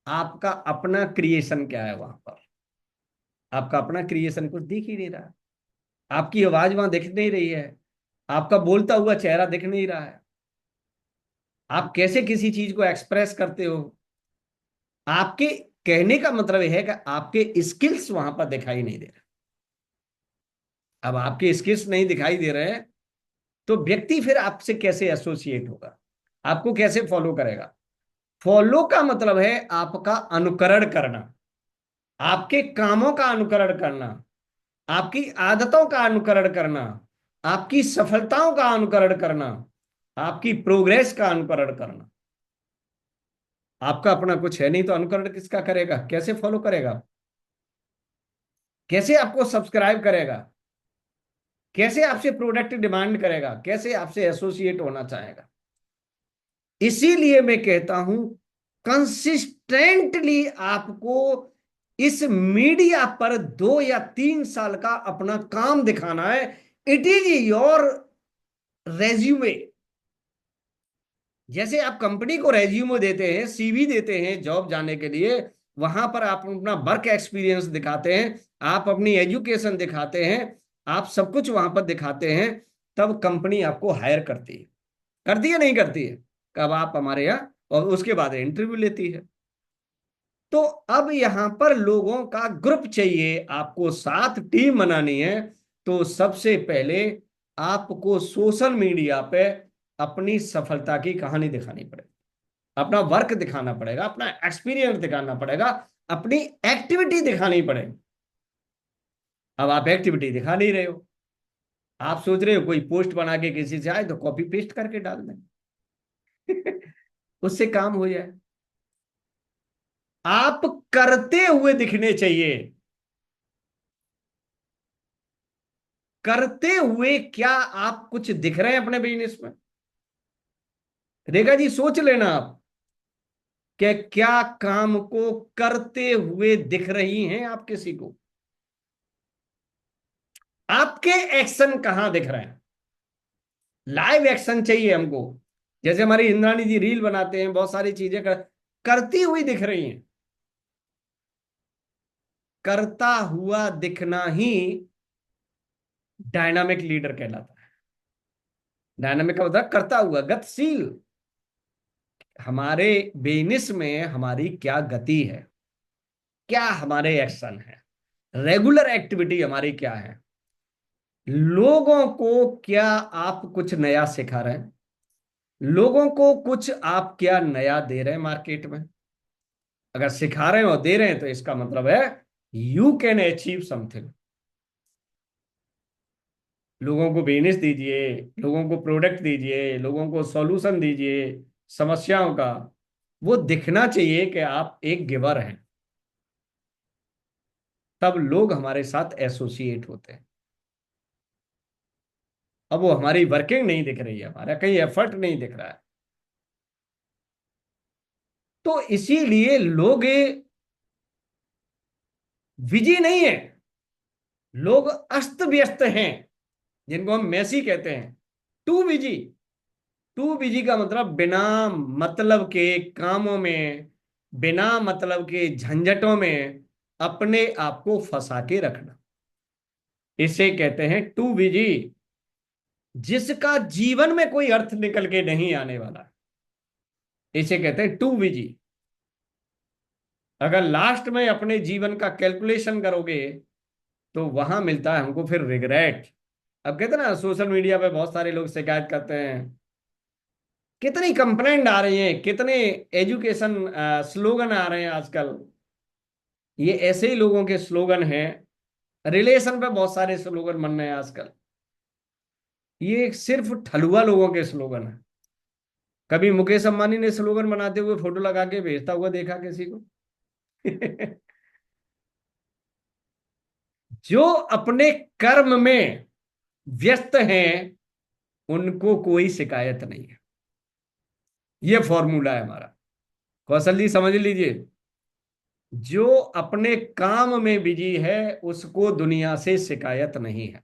Speaker 1: आपका अपना क्रिएशन क्या है वहां पर, आपका अपना क्रिएशन कुछ दिख ही नहीं रहा, आपकी आवाज वहां दिख नहीं रही है, आपका बोलता हुआ चेहरा दिख नहीं रहा है, आप कैसे किसी चीज को एक्सप्रेस करते हो। आपके कहने का मतलब यह है कि आपके स्किल्स वहां पर दिखाई नहीं दे रहे। अब आपके स्किल्स नहीं दिखाई दे रहे हैं तो व्यक्ति फिर आपसे कैसे एसोसिएट होगा, आपको कैसे फॉलो करेगा। फॉलो का मतलब है आपका अनुकरण करना, आपके कामों का अनुकरण करना, आपकी आदतों का अनुकरण करना, आपकी सफलताओं का अनुकरण करना, आपकी प्रोग्रेस का अनुकरण करना। आपका अपना कुछ है नहीं तो अनुकरण किसका करेगा, कैसे फॉलो करेगा, कैसे आपको सब्सक्राइब करेगा, कैसे आपसे प्रोडक्ट डिमांड करेगा, कैसे आपसे एसोसिएट होना चाहेगा। इसीलिए मैं कहता हूं कंसिस्टेंटली आपको इस मीडिया पर 2 या 3 साल का अपना काम दिखाना है। It is your resume. जैसे आप कंपनी को रेज्यूमे देते हैं, सीवी देते हैं जॉब जाने के लिए, वहां पर आप अपना वर्क एक्सपीरियंस दिखाते हैं, आप अपनी एजुकेशन दिखाते हैं, आप सब कुछ वहां पर दिखाते हैं, तब कंपनी आपको हायर करती है नहीं करती है, कब आप हमारे यहाँ, और उसके बाद इंटरव्यू लेती है। तो अब यहां पर लोगों का ग्रुप चाहिए, आपको साथ टीम बनानी है। तो सबसे पहले आपको सोशल मीडिया पे अपनी सफलता की कहानी दिखानी पड़ेगी, अपना वर्क दिखाना पड़ेगा, अपना एक्सपीरियंस दिखाना पड़ेगा, अपनी एक्टिविटी दिखानी पड़ेगी। अब आप एक्टिविटी दिखा नहीं रहे हो, आप सोच रहे हो कोई पोस्ट बना के किसी से आए तो कॉपी पेस्ट करके डाल दें उससे काम हो जाए। आप करते हुए दिखने चाहिए। करते हुए क्या आप कुछ दिख रहे हैं अपने बिजनेस में? रेखा जी सोच लेना आप कि क्या काम को करते हुए दिख रही हैं आप किसी को, आपके एक्शन कहां दिख रहे हैं। लाइव एक्शन चाहिए हमको। जैसे हमारी इंद्राणी जी रील बनाते हैं, बहुत सारी चीजें करती हुई दिख रही हैं। करता हुआ दिखना ही डायनामिक लीडर कहलाता है। डायनामिक का मतलब करता हुआ, गतिशील। हमारे बिजनेस में हमारी क्या गति है, क्या हमारे एक्शन है, रेगुलर एक्टिविटी हमारी क्या है, लोगों को क्या आप कुछ नया सिखा रहे हैं, लोगों को कुछ आप क्या नया दे रहे हैं मार्केट में। अगर सिखा रहे हैं और दे रहे हैं तो इसका मतलब है यू कैन अचीव समथिंग। लोगों को बिजनेस दीजिए, लोगों को प्रोडक्ट दीजिए, लोगों को सॉल्यूशन दीजिए समस्याओं का। वो दिखना चाहिए कि आप एक गिवर हैं, तब लोग हमारे साथ एसोसिएट होते हैं। अब वो हमारी वर्किंग नहीं दिख रही है, हमारा कहीं एफर्ट नहीं दिख रहा है, तो इसीलिए लोग विजी नहीं है, लोग अस्त व्यस्त हैं, जिनको हम मैसी कहते हैं। Too busy. टू बिजी का मतलब बिना मतलब के कामों में, बिना मतलब के झंझटों में अपने आप को फंसा के रखना, इसे कहते हैं टू बिजी। जिसका जीवन में कोई अर्थ निकल के नहीं आने वाला, इसे कहते हैं टू बिजी। अगर लास्ट में अपने जीवन का कैलकुलेशन करोगे तो वहां मिलता है हमको फिर रिग्रेट। अब कहते हैं ना, सोशल मीडिया पे बहुत सारे लोग शिकायत करते हैं, कितनी कंप्लेंट आ रही है, कितने एजुकेशन स्लोगन आ रहे हैं आजकल। ये ऐसे ही लोगों के स्लोगन हैं। रिलेशन पे बहुत सारे स्लोगन बन रहे हैं आजकल। ये सिर्फ ठलुआ लोगों के स्लोगन है। कभी मुकेश अंबानी ने स्लोगन बनाते हुए फोटो लगा के भेजता हुआ देखा किसी को? जो अपने कर्म में व्यस्त हैं, उनको कोई शिकायत नहीं है। ये फॉर्मूला है हमारा। कौशल जी समझ लीजिए, जो अपने काम में बिजी है उसको दुनिया से शिकायत नहीं है।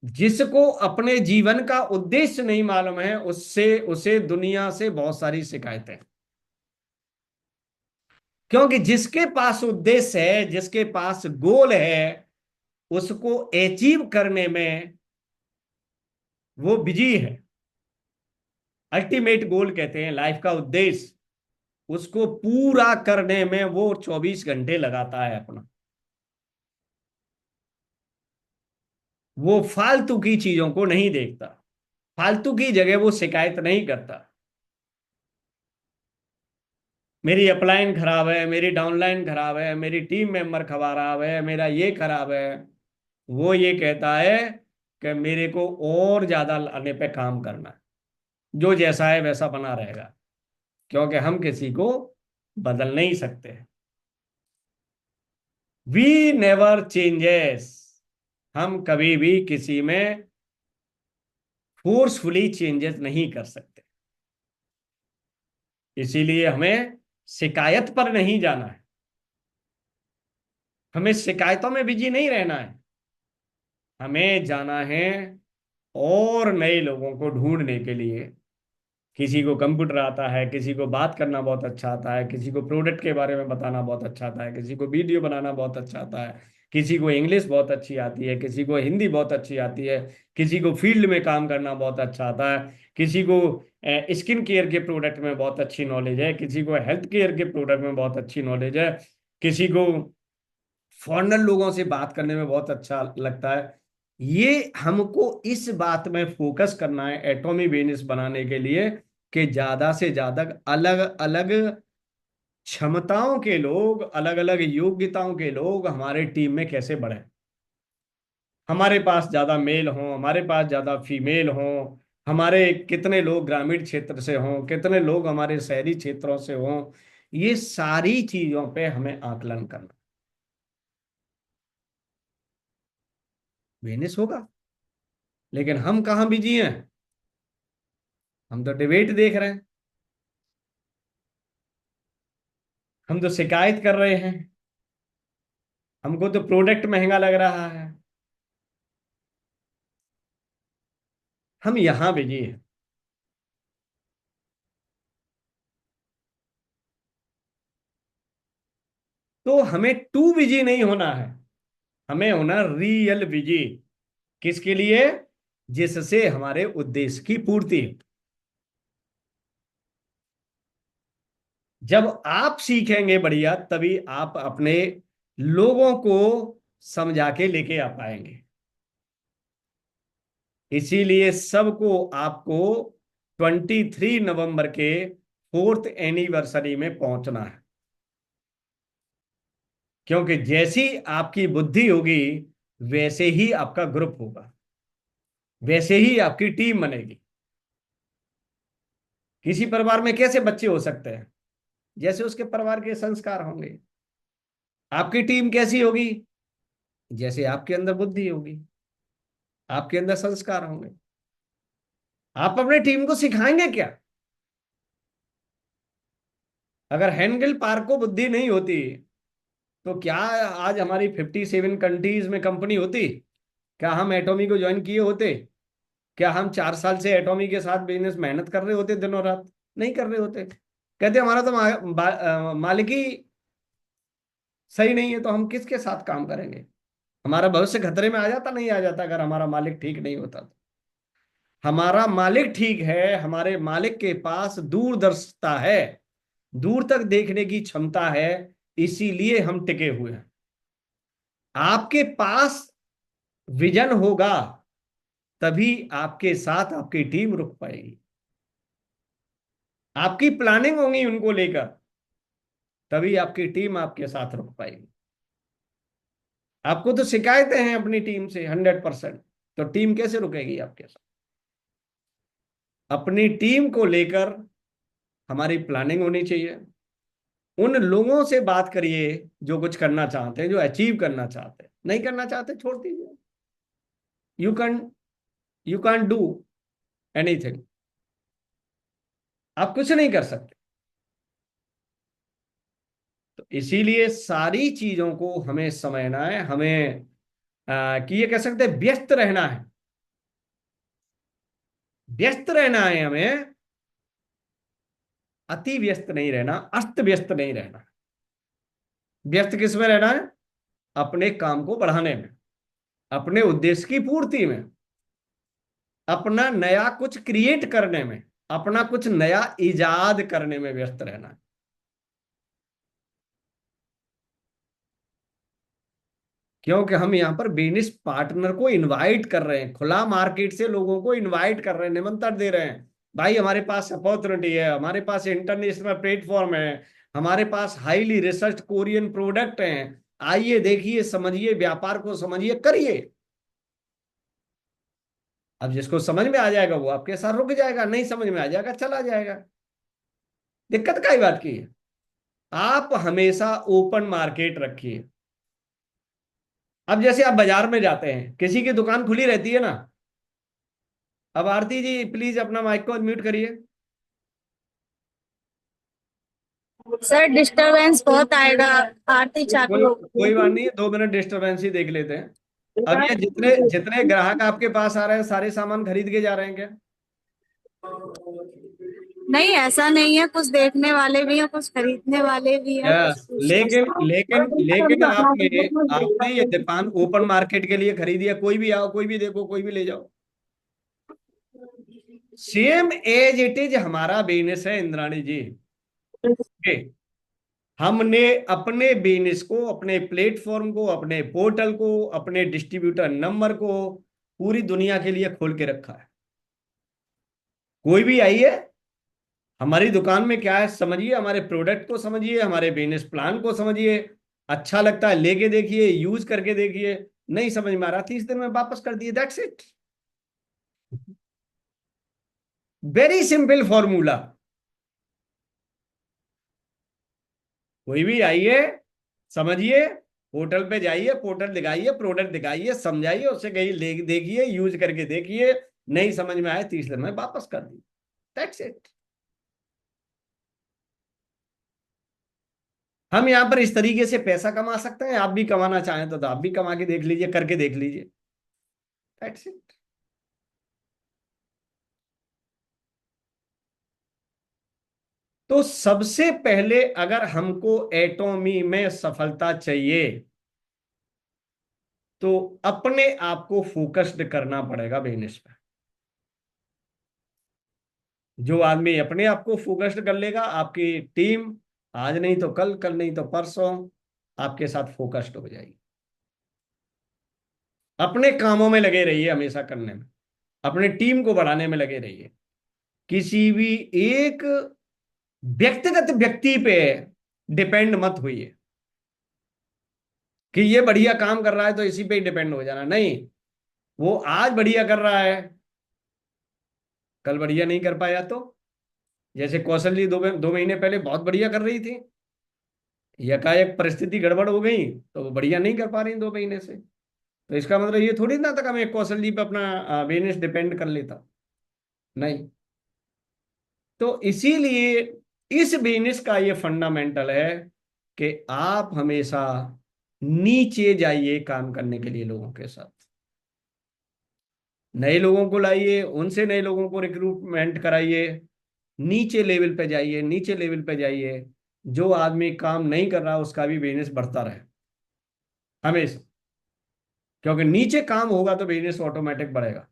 Speaker 1: जिसको अपने जीवन का उद्देश्य नहीं मालूम है, उससे उसे दुनिया से बहुत सारी शिकायतें। क्योंकि जिसके पास उद्देश्य है, जिसके पास गोल है, उसको अचीव करने में वो बिजी है। अल्टीमेट गोल कहते हैं लाइफ का उद्देश्य, उसको पूरा करने में वो 24 घंटे लगाता है अपना। वो फालतू की चीजों को नहीं देखता, फालतू की जगह वो शिकायत नहीं करता। मेरी अपलाइन खराब है, मेरी डाउनलाइन खराब है, मेरी टीम मेंबर खराब है, मेरा ये खराब है। वो ये कहता है कि मेरे को और ज्यादा लाने पे काम करना है, जो जैसा है वैसा बना रहेगा, क्योंकि हम किसी को बदल नहीं सकते। We never changes. हम कभी भी किसी में फोर्सफुली चेंजेस नहीं कर सकते। इसीलिए हमें शिकायत पर नहीं जाना है, हमें शिकायतों में बिजी नहीं रहना है। हमें जाना है और नए लोगों को ढूंढने के लिए। किसी को कंप्यूटर आता है, किसी को बात करना बहुत अच्छा आता है, किसी को प्रोडक्ट के बारे में बताना बहुत अच्छा आता है, किसी को वीडियो बनाना बहुत अच्छा आता है, किसी को इंग्लिश बहुत अच्छी आती है, किसी को हिंदी बहुत अच्छी आती है, किसी को फील्ड में काम करना बहुत अच्छा आता है, किसी को स्किन केयर के प्रोडक्ट में बहुत अच्छी नॉलेज है, किसी को हेल्थ केयर के प्रोडक्ट में बहुत अच्छी नॉलेज है, किसी को फॉरेनर लोगों से बात करने में बहुत अच्छा लगता है। ये हमको इस बात में फोकस करना है एटॉमी बिजनेस बनाने के लिए, कि ज्यादा से ज्यादा अलग अलग क्षमताओं के लोग, अलग अलग योग्यताओं के लोग हमारे टीम में कैसे बढ़े। हमारे पास ज्यादा मेल हों, हमारे पास ज्यादा फीमेल हों, हमारे कितने लोग ग्रामीण क्षेत्र से हों, कितने लोग हमारे शहरी क्षेत्रों से हों। ये सारी चीजों पे हमें आकलन करना। बिजनेस होगा, लेकिन हम कहाँ बिजी हैं? हम तो डिबेट देख रहे हैं, हम तो शिकायत कर रहे हैं, हमको तो प्रोडक्ट महंगा लग रहा है। हम यहां बिजी हैं। तो हमें टू बिजी नहीं होना है, हमें होना रियल बिजी। किसके लिए? जिससे हमारे उद्देश्य की पूर्ति हो। जब आप सीखेंगे बढ़िया, तभी आप अपने लोगों को समझा के लेके आ पाएंगे। इसीलिए सबको आपको 23 नवंबर के 4th एनिवर्सरी में पहुंचना है। क्योंकि जैसी आपकी बुद्धि होगी, वैसे ही आपका ग्रुप होगा, वैसे ही आपकी टीम बनेगी। किसी परिवार में कैसे बच्चे हो सकते हैं? जैसे उसके परिवार के संस्कार होंगे। आपकी टीम कैसी होगी? जैसे आपके अंदर बुद्धि होगी, आपके अंदर संस्कार होंगे। आप अपने टीम को सिखाएंगे क्या? अगर हेंगेल पार्क को बुद्धि नहीं होती तो क्या आज हमारी 57 कंट्रीज में कंपनी होती? क्या हम एटॉमी को ज्वाइन किए होते? क्या हम 4 साल से एटॉमी के साथ बिजनेस मेहनत कर रहे होते दिनों रात? नहीं कर रहे होते। कहते हमारा तो मालिक ही सही नहीं है, तो हम किसके साथ काम करेंगे? हमारा भविष्य खतरे में आ जाता, नहीं आ जाता, अगर हमारा मालिक ठीक नहीं होता तो। हमारा मालिक ठीक है, हमारे मालिक के पास दूरदर्शिता है, दूर तक देखने की क्षमता है, इसीलिए हम टिके हुए हैं। आपके पास विजन होगा, तभी आपके साथ आपकी टीम रुक पाएगी। आपकी प्लानिंग होगी उनको लेकर, तभी आपकी टीम आपके साथ रुक पाएगी। आपको तो शिकायतें हैं अपनी टीम से 100%, तो टीम कैसे रुकेगी आपके साथ? अपनी टीम को लेकर हमारी प्लानिंग होनी चाहिए। उन लोगों से बात करिए जो कुछ करना चाहते हैं, जो अचीव करना चाहते हैं। नहीं करना चाहते, छोड़ दीजिए। You can you can do anything. आप कुछ नहीं कर सकते। तो इसीलिए सारी चीजों को हमें समझना है, हमें कि ये कह सकते हैं व्यस्त रहना है। व्यस्त रहना है हमें, अति व्यस्त नहीं रहना, अस्त व्यस्त नहीं रहना। व्यस्त किस में रहना है? अपने काम को बढ़ाने में, अपने उद्देश्य की पूर्ति में, अपना नया कुछ क्रिएट करने में, अपना कुछ नया इजाद करने में व्यस्त रहना है। क्योंकि हम यहां पर बिजनेस पार्टनर को इनवाइट कर रहे हैं, खुला मार्केट से लोगों को इनवाइट कर रहे हैं, निमंत्रण दे रहे हैं। भाई हमारे पास अपॉर्चुनिटी है, हमारे पास इंटरनेशनल प्लेटफॉर्म है, हमारे पास हाईली रिसर्च कोरियन प्रोडक्ट हैं। आइए, देखिए, समझिए, व्यापार को समझिए, करिए। अब जिसको समझ में आ जाएगा वो आपके साथ रुक जाएगा, नहीं समझ में आ जाएगा चला जाएगा। दिक्कत काय बात की है? आप हमेशा ओपन मार्केट रखिए। अब जैसे आप बाजार में जाते हैं, किसी की दुकान खुली रहती है ना। अब आरती जी प्लीज अपना माइक को म्यूट करिए।
Speaker 3: सर डिस्टरबेंस बहुत आएगा। आरती
Speaker 1: कोई
Speaker 3: चालू
Speaker 1: कोई बात
Speaker 3: हो।
Speaker 1: नहीं है, 2 मिनट डिस्टर्बेंस ही देख लेते हैं। अब ये जितने जितने ग्राहक आपके पास आ रहे हैं, सारे सामान खरीद के जा रहे हैं क्या?
Speaker 3: नहीं ऐसा नहीं है, कुछ देखने वाले भी हैं, कुछ खरीदने वाले भी हैं, कुछ
Speaker 1: यस, लेकिन लेकिन लेकिन आपने आपने ये दुकान ओपन मार्केट के लिए खरीदी है। कोई भी आओ, कोई भी देखो, कोई भी ले जाओ। सेम एज इट इज हमारा बिजनेस है इंद्राणी जी। ओके। हमने अपने बिजनेस को, अपने प्लेटफॉर्म को, अपने पोर्टल को, अपने डिस्ट्रीब्यूटर नंबर को पूरी दुनिया के लिए खोल के रखा है। कोई भी आइए, हमारी दुकान में क्या है समझिए, हमारे प्रोडक्ट को समझिए, हमारे बिजनेस प्लान को समझिए। अच्छा लगता है लेके देखिए, यूज करके देखिए। नहीं समझ में आ रहा, 30 दिन में वापस कर दिए, that's it. Very simple formula. कोई भी आइए, समझिए, पोर्टल पे जाइए, पोर्टल दिखाइए, प्रोडक्ट दिखाइए, समझाइए, उससे कहीं देखिए, यूज करके देखिए। नहीं समझ में आए, 30 दिन में वापस कर दिए, दैट्स इट। हम यहां पर इस तरीके से पैसा कमा सकते हैं। आप भी कमाना चाहें तो आप भी कमा के देख लीजिए, करके देख लीजिए, दैट्स इट। तो सबसे पहले अगर हमको एटॉमी में सफलता चाहिए, तो अपने आप को फोकस्ड करना पड़ेगा बिजनेस पे। जो आदमी अपने आप को फोकस्ड कर लेगा, आपकी टीम आज नहीं तो कल, कल नहीं तो परसों आपके साथ फोकस्ड हो जाएगी। अपने कामों में लगे रहिए, हमेशा करने में, अपने टीम को बढ़ाने में लगे रहिए। किसी भी एक व्यक्तिगत व्यक्ति पे डिपेंड मत होइए। कि ये बढ़िया काम कर रहा है तो इसी पे ही डिपेंड हो जाना, नहीं। वो आज बढ़िया कर रहा है, कल बढ़िया नहीं कर पाया तो, जैसे कौशल जी 2 महीने पहले बहुत बढ़िया कर रही थी, यकायक परिस्थिति गड़बड़ हो गई तो वो बढ़िया नहीं कर पा रही 2 महीने से। तो इसका मतलब ये थोड़ी ना था कि मैं कौशल जी पे अपना बिजनेस डिपेंड कर लेता, नहीं। तो इसीलिए इस बिजनेस का ये फंडामेंटल है कि आप हमेशा नीचे जाइए काम करने के लिए लोगों के साथ, नए लोगों को लाइए, उनसे नए लोगों को रिक्रूटमेंट कराइए, नीचे लेवल पे जाइए, नीचे लेवल पे जाइए। जो आदमी काम नहीं कर रहा उसका भी बिजनेस बढ़ता रहे हमेशा, क्योंकि नीचे काम होगा तो बिजनेस ऑटोमेटिक बढ़ेगा।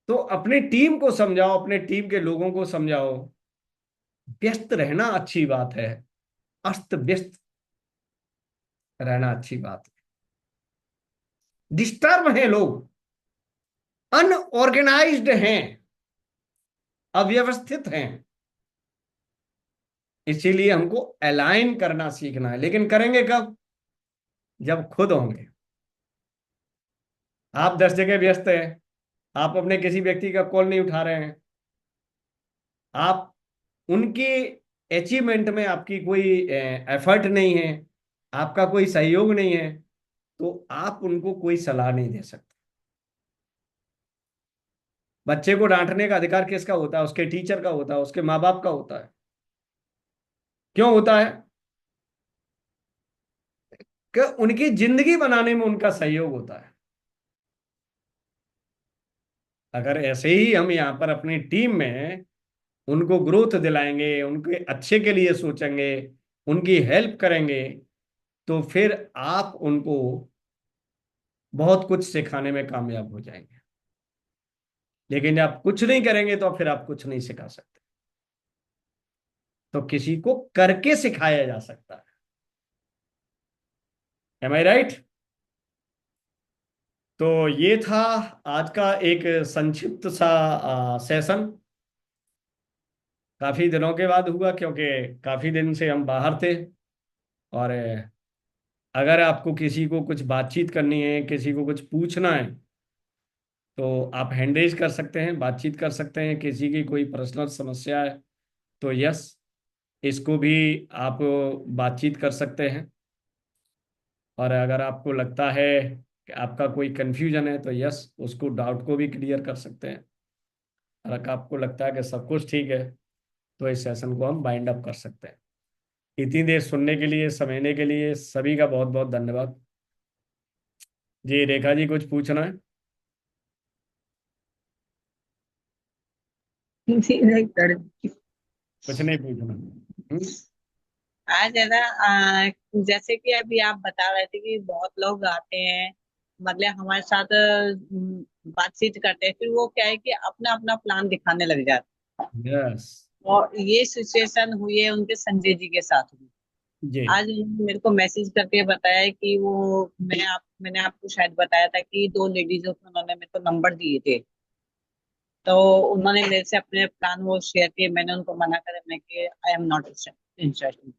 Speaker 1: तो अपनी टीम को समझाओ, अपने टीम के लोगों को समझाओ, व्यस्त रहना अच्छी बात है, अस्त व्यस्त रहना अच्छी बात है। डिस्टर्ब हैं लोग, अनऑर्गेनाइज्ड हैं, अव्यवस्थित हैं, इसीलिए हमको अलाइन करना सीखना है। लेकिन करेंगे कब? जब खुद होंगे। आप 10 जगह व्यस्त हैं, आप अपने किसी व्यक्ति का कॉल नहीं उठा रहे हैं, आप उनके अचीवमेंट में आपकी कोई एफर्ट नहीं है, आपका कोई सहयोग नहीं है, तो आप उनको कोई सलाह नहीं दे सकते। बच्चे को डांटने का अधिकार किसका होता है? उसके टीचर का होता है, उसके माँ बाप का होता है। क्यों होता है? कि उनकी जिंदगी बनाने में उनका सहयोग होता है। अगर ऐसे ही हम यहाँ पर अपनी टीम में उनको ग्रोथ दिलाएंगे, उनके अच्छे के लिए सोचेंगे, उनकी हेल्प करेंगे, तो फिर आप उनको बहुत कुछ सिखाने में कामयाब हो जाएंगे। लेकिन जब आप कुछ नहीं करेंगे तो फिर आप कुछ नहीं सिखा सकते। तो किसी को करके सिखाया जा सकता है। एम आई राइट? तो ये था आज का एक संक्षिप्त सा सेशन। काफी दिनों के बाद हुआ, क्योंकि काफी दिन से हम बाहर थे। और अगर आपको किसी को कुछ बातचीत करनी है, किसी को कुछ पूछना है, तो आप हैंडरेज कर सकते हैं, बातचीत कर सकते हैं। किसी की कोई पर्सनल समस्या है तो यस, इसको भी आप बातचीत कर सकते हैं। और अगर आपको लगता है कि आपका कोई कंफ्यूजन है तो यस, उसको डाउट को भी क्लियर कर सकते हैं। और अगर आपको लगता है कि सब कुछ ठीक है तो इस सेशन को हम बाइंड अप कर सकते हैं। इतनी देर सुनने के लिए, समझने के लिए सभी का बहुत बहुत धन्यवाद। जी रेखा जी, कुछ पूछना है?
Speaker 3: जी नहीं कर।
Speaker 1: कुछ नहीं पूछना?
Speaker 3: आज है ना, जैसे कि अभी आप बता रहे थे कि बहुत लोग आते हैं, मतलब हमारे साथ बातचीत करते हैं, फिर वो क्या है कि अपना अपना प्लान दिखाने लग जाते
Speaker 1: यस।
Speaker 3: हैं। और ये सिचुएशन हुई है उनके संजय जी के साथ हुई।
Speaker 1: जी।
Speaker 3: आज उन्होंने मेरे को मैसेज करके बताया कि वो, मैंने आपको शायद बताया था कि दो लेडीजों को उन्होंने मेरे को नंबर दिए थे। तो उन्होंने मेरे से अपने प्लान वो शेयर किए, मैंने उनको मना करा, मैं कि आई एम नॉट इंटरेस्टेड।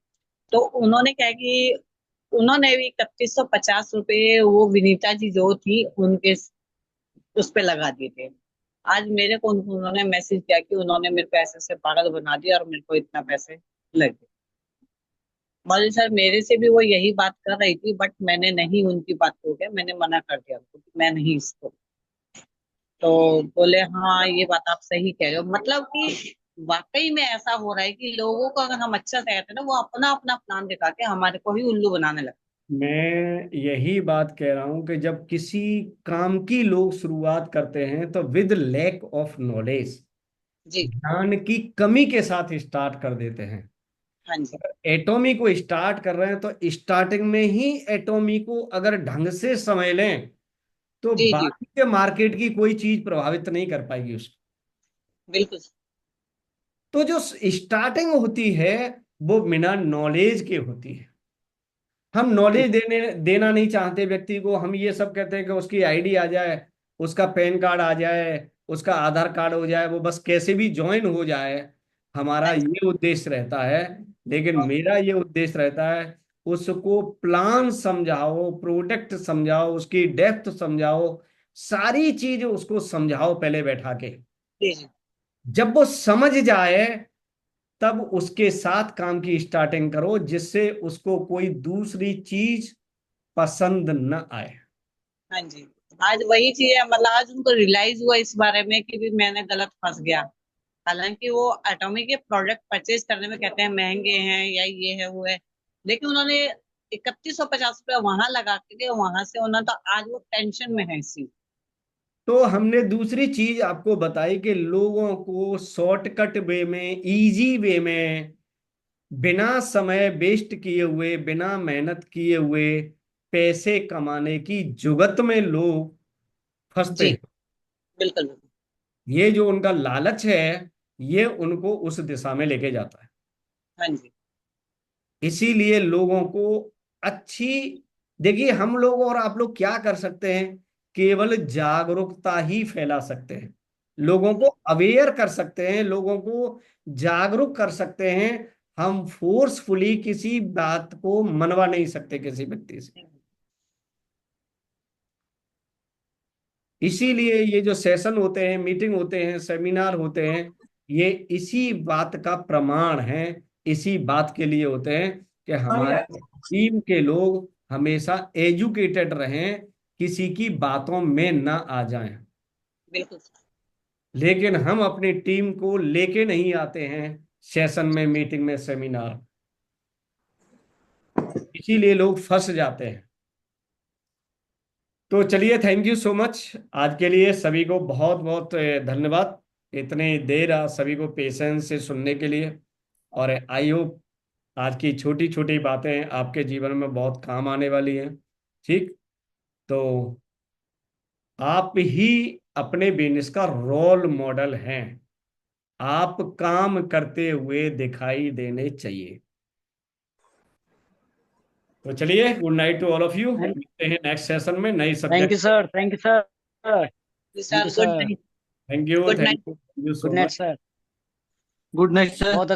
Speaker 3: तो उन्होंने क्या है कि उन्होंने भी 3150 रुपये वो विनीता जी जो थी उनके उस पे लगा दिए थे। आज मेरे को उन्होंने मैसेज किया कि उन्होंने मेरे को ऐसे ऐसे पागल बना दिया और मेरे को इतना पैसे लगे। मौलवी सर मेरे से भी वो यही बात कर रही थी, बट मैंने नहीं उनकी बात को गया, मैंने मना कर दिया उनको कि मैं नहीं इसको। तो बोले हाँ ये बात आप सही कह रहे हो, मतलब कि वाकई में ऐसा हो रहा है कि लोगों को अगर हम अच्छा से कहते हैं ना, वो अपना अपना प्लान दिखा के हमारे को ही उल्लू बनाने लगते
Speaker 1: मैं यही बात कह रहा हूं कि जब किसी काम की लोग शुरुआत करते हैं तो विद लैक ऑफ नॉलेज,
Speaker 3: हैं। जी।
Speaker 1: ज्ञान की कमी के साथ स्टार्ट कर देते हैं।
Speaker 3: हाँ जी।
Speaker 1: एटॉमी को स्टार्ट कर रहे हैं तो स्टार्टिंग में ही एटॉमी को अगर ढंग से समझ लें तो
Speaker 3: जी जी।
Speaker 1: बाकी के मार्केट की कोई चीज प्रभावित नहीं कर पाएगी उसको।
Speaker 3: बिल्कुल।
Speaker 1: तो जो स्टार्टिंग होती है वो बिना नॉलेज के होती है। हम नॉलेज देने देना नहीं चाहते व्यक्ति को। हम ये सब कहते हैं कि उसकी आईडी आ जाए, उसका पैन कार्ड आ जाए, उसका आधार कार्ड हो जाए, वो बस कैसे भी ज्वाइन हो जाए। हमारा
Speaker 3: हाँ जी।
Speaker 1: ये उद्देश्य रहता है लेकिन मेरा ये उद्देश्य रहता है उसको प्लान समझाओ, प्रोडक्ट समझाओ, उसकी डेप्थ समझाओ, सारी चीज उसको समझाओ पहले बैठा के।
Speaker 3: जी जी।
Speaker 1: जब वो समझ जाए तब उसके साथ काम की स्टार्टिंग करो, जिससे उसको कोई दूसरी चीज पसंद न आए।
Speaker 3: हाँ जी। आज वही चीज है, मतलब आज उनको रियलाइज हुआ इस बारे में कि भी मैंने गलत फंस गया। हालांकि वो एटॉमिक के प्रोडक्ट परचेज करने में कहते हैं महंगे हैं या ये है वो है, लेकिन उन्होंने 3150 रुपया वहां लगा के वहां से उन्होंने, तो आज वो टेंशन में है इसी।
Speaker 1: तो हमने दूसरी चीज आपको बताई कि लोगों को शॉर्टकट वे में, इजी वे में, बिना समय वेस्ट किए हुए, बिना मेहनत किए हुए पैसे कमाने की जुगत में लोग फंसते
Speaker 3: जी
Speaker 1: हैं।
Speaker 3: बिल्कुल बिल्कुल।
Speaker 1: ये जो उनका लालच है, ये उनको उस दिशा में लेके जाता है।
Speaker 3: हाँ जी।
Speaker 1: इसीलिए लोगों को अच्छी, देखिए हम लोग और आप लोग क्या कर सकते हैं, केवल जागरूकता ही फैला सकते हैं, लोगों को अवेयर कर सकते हैं, लोगों को जागरूक कर सकते हैं। हम फोर्सफुली किसी बात को मनवा नहीं सकते किसी व्यक्ति से। इसीलिए ये जो सेशन होते हैं, मीटिंग होते हैं, सेमिनार होते हैं, ये इसी बात का प्रमाण है, इसी बात के लिए होते हैं कि हमारे टीम के लोग हमेशा एजुकेटेड रहें, किसी की बातों में ना आ जाएं।
Speaker 3: बिल्कुल।
Speaker 1: लेकिन हम अपनी टीम को लेके नहीं आते हैं सेशन में, मीटिंग में, सेमिनार, इसीलिए लोग फंस जाते हैं। तो चलिए, थैंक यू सो मच। आज के लिए सभी को बहुत बहुत धन्यवाद, इतने देर आज सभी को पेशेंस से सुनने के लिए। और आई होप आज की छोटी छोटी बातें आपके जीवन में बहुत काम आने वाली हैं। ठीक, तो आप ही अपने बिजनेस का रोल मॉडल हैं, आप काम करते हुए दिखाई देने चाहिए। तो चलिए, good night to all of you, मिलते हैं नेक्स्ट सेशन में नई
Speaker 2: thank you
Speaker 1: subject.
Speaker 2: Sir, thank you sir, thank you
Speaker 3: sir good
Speaker 2: sir.
Speaker 3: Night.
Speaker 1: Thank you,
Speaker 3: good
Speaker 1: thank
Speaker 3: night.
Speaker 1: You, thank you
Speaker 2: good
Speaker 1: so
Speaker 2: night
Speaker 1: much.
Speaker 2: Sir.
Speaker 4: Good night sir.
Speaker 2: बहुत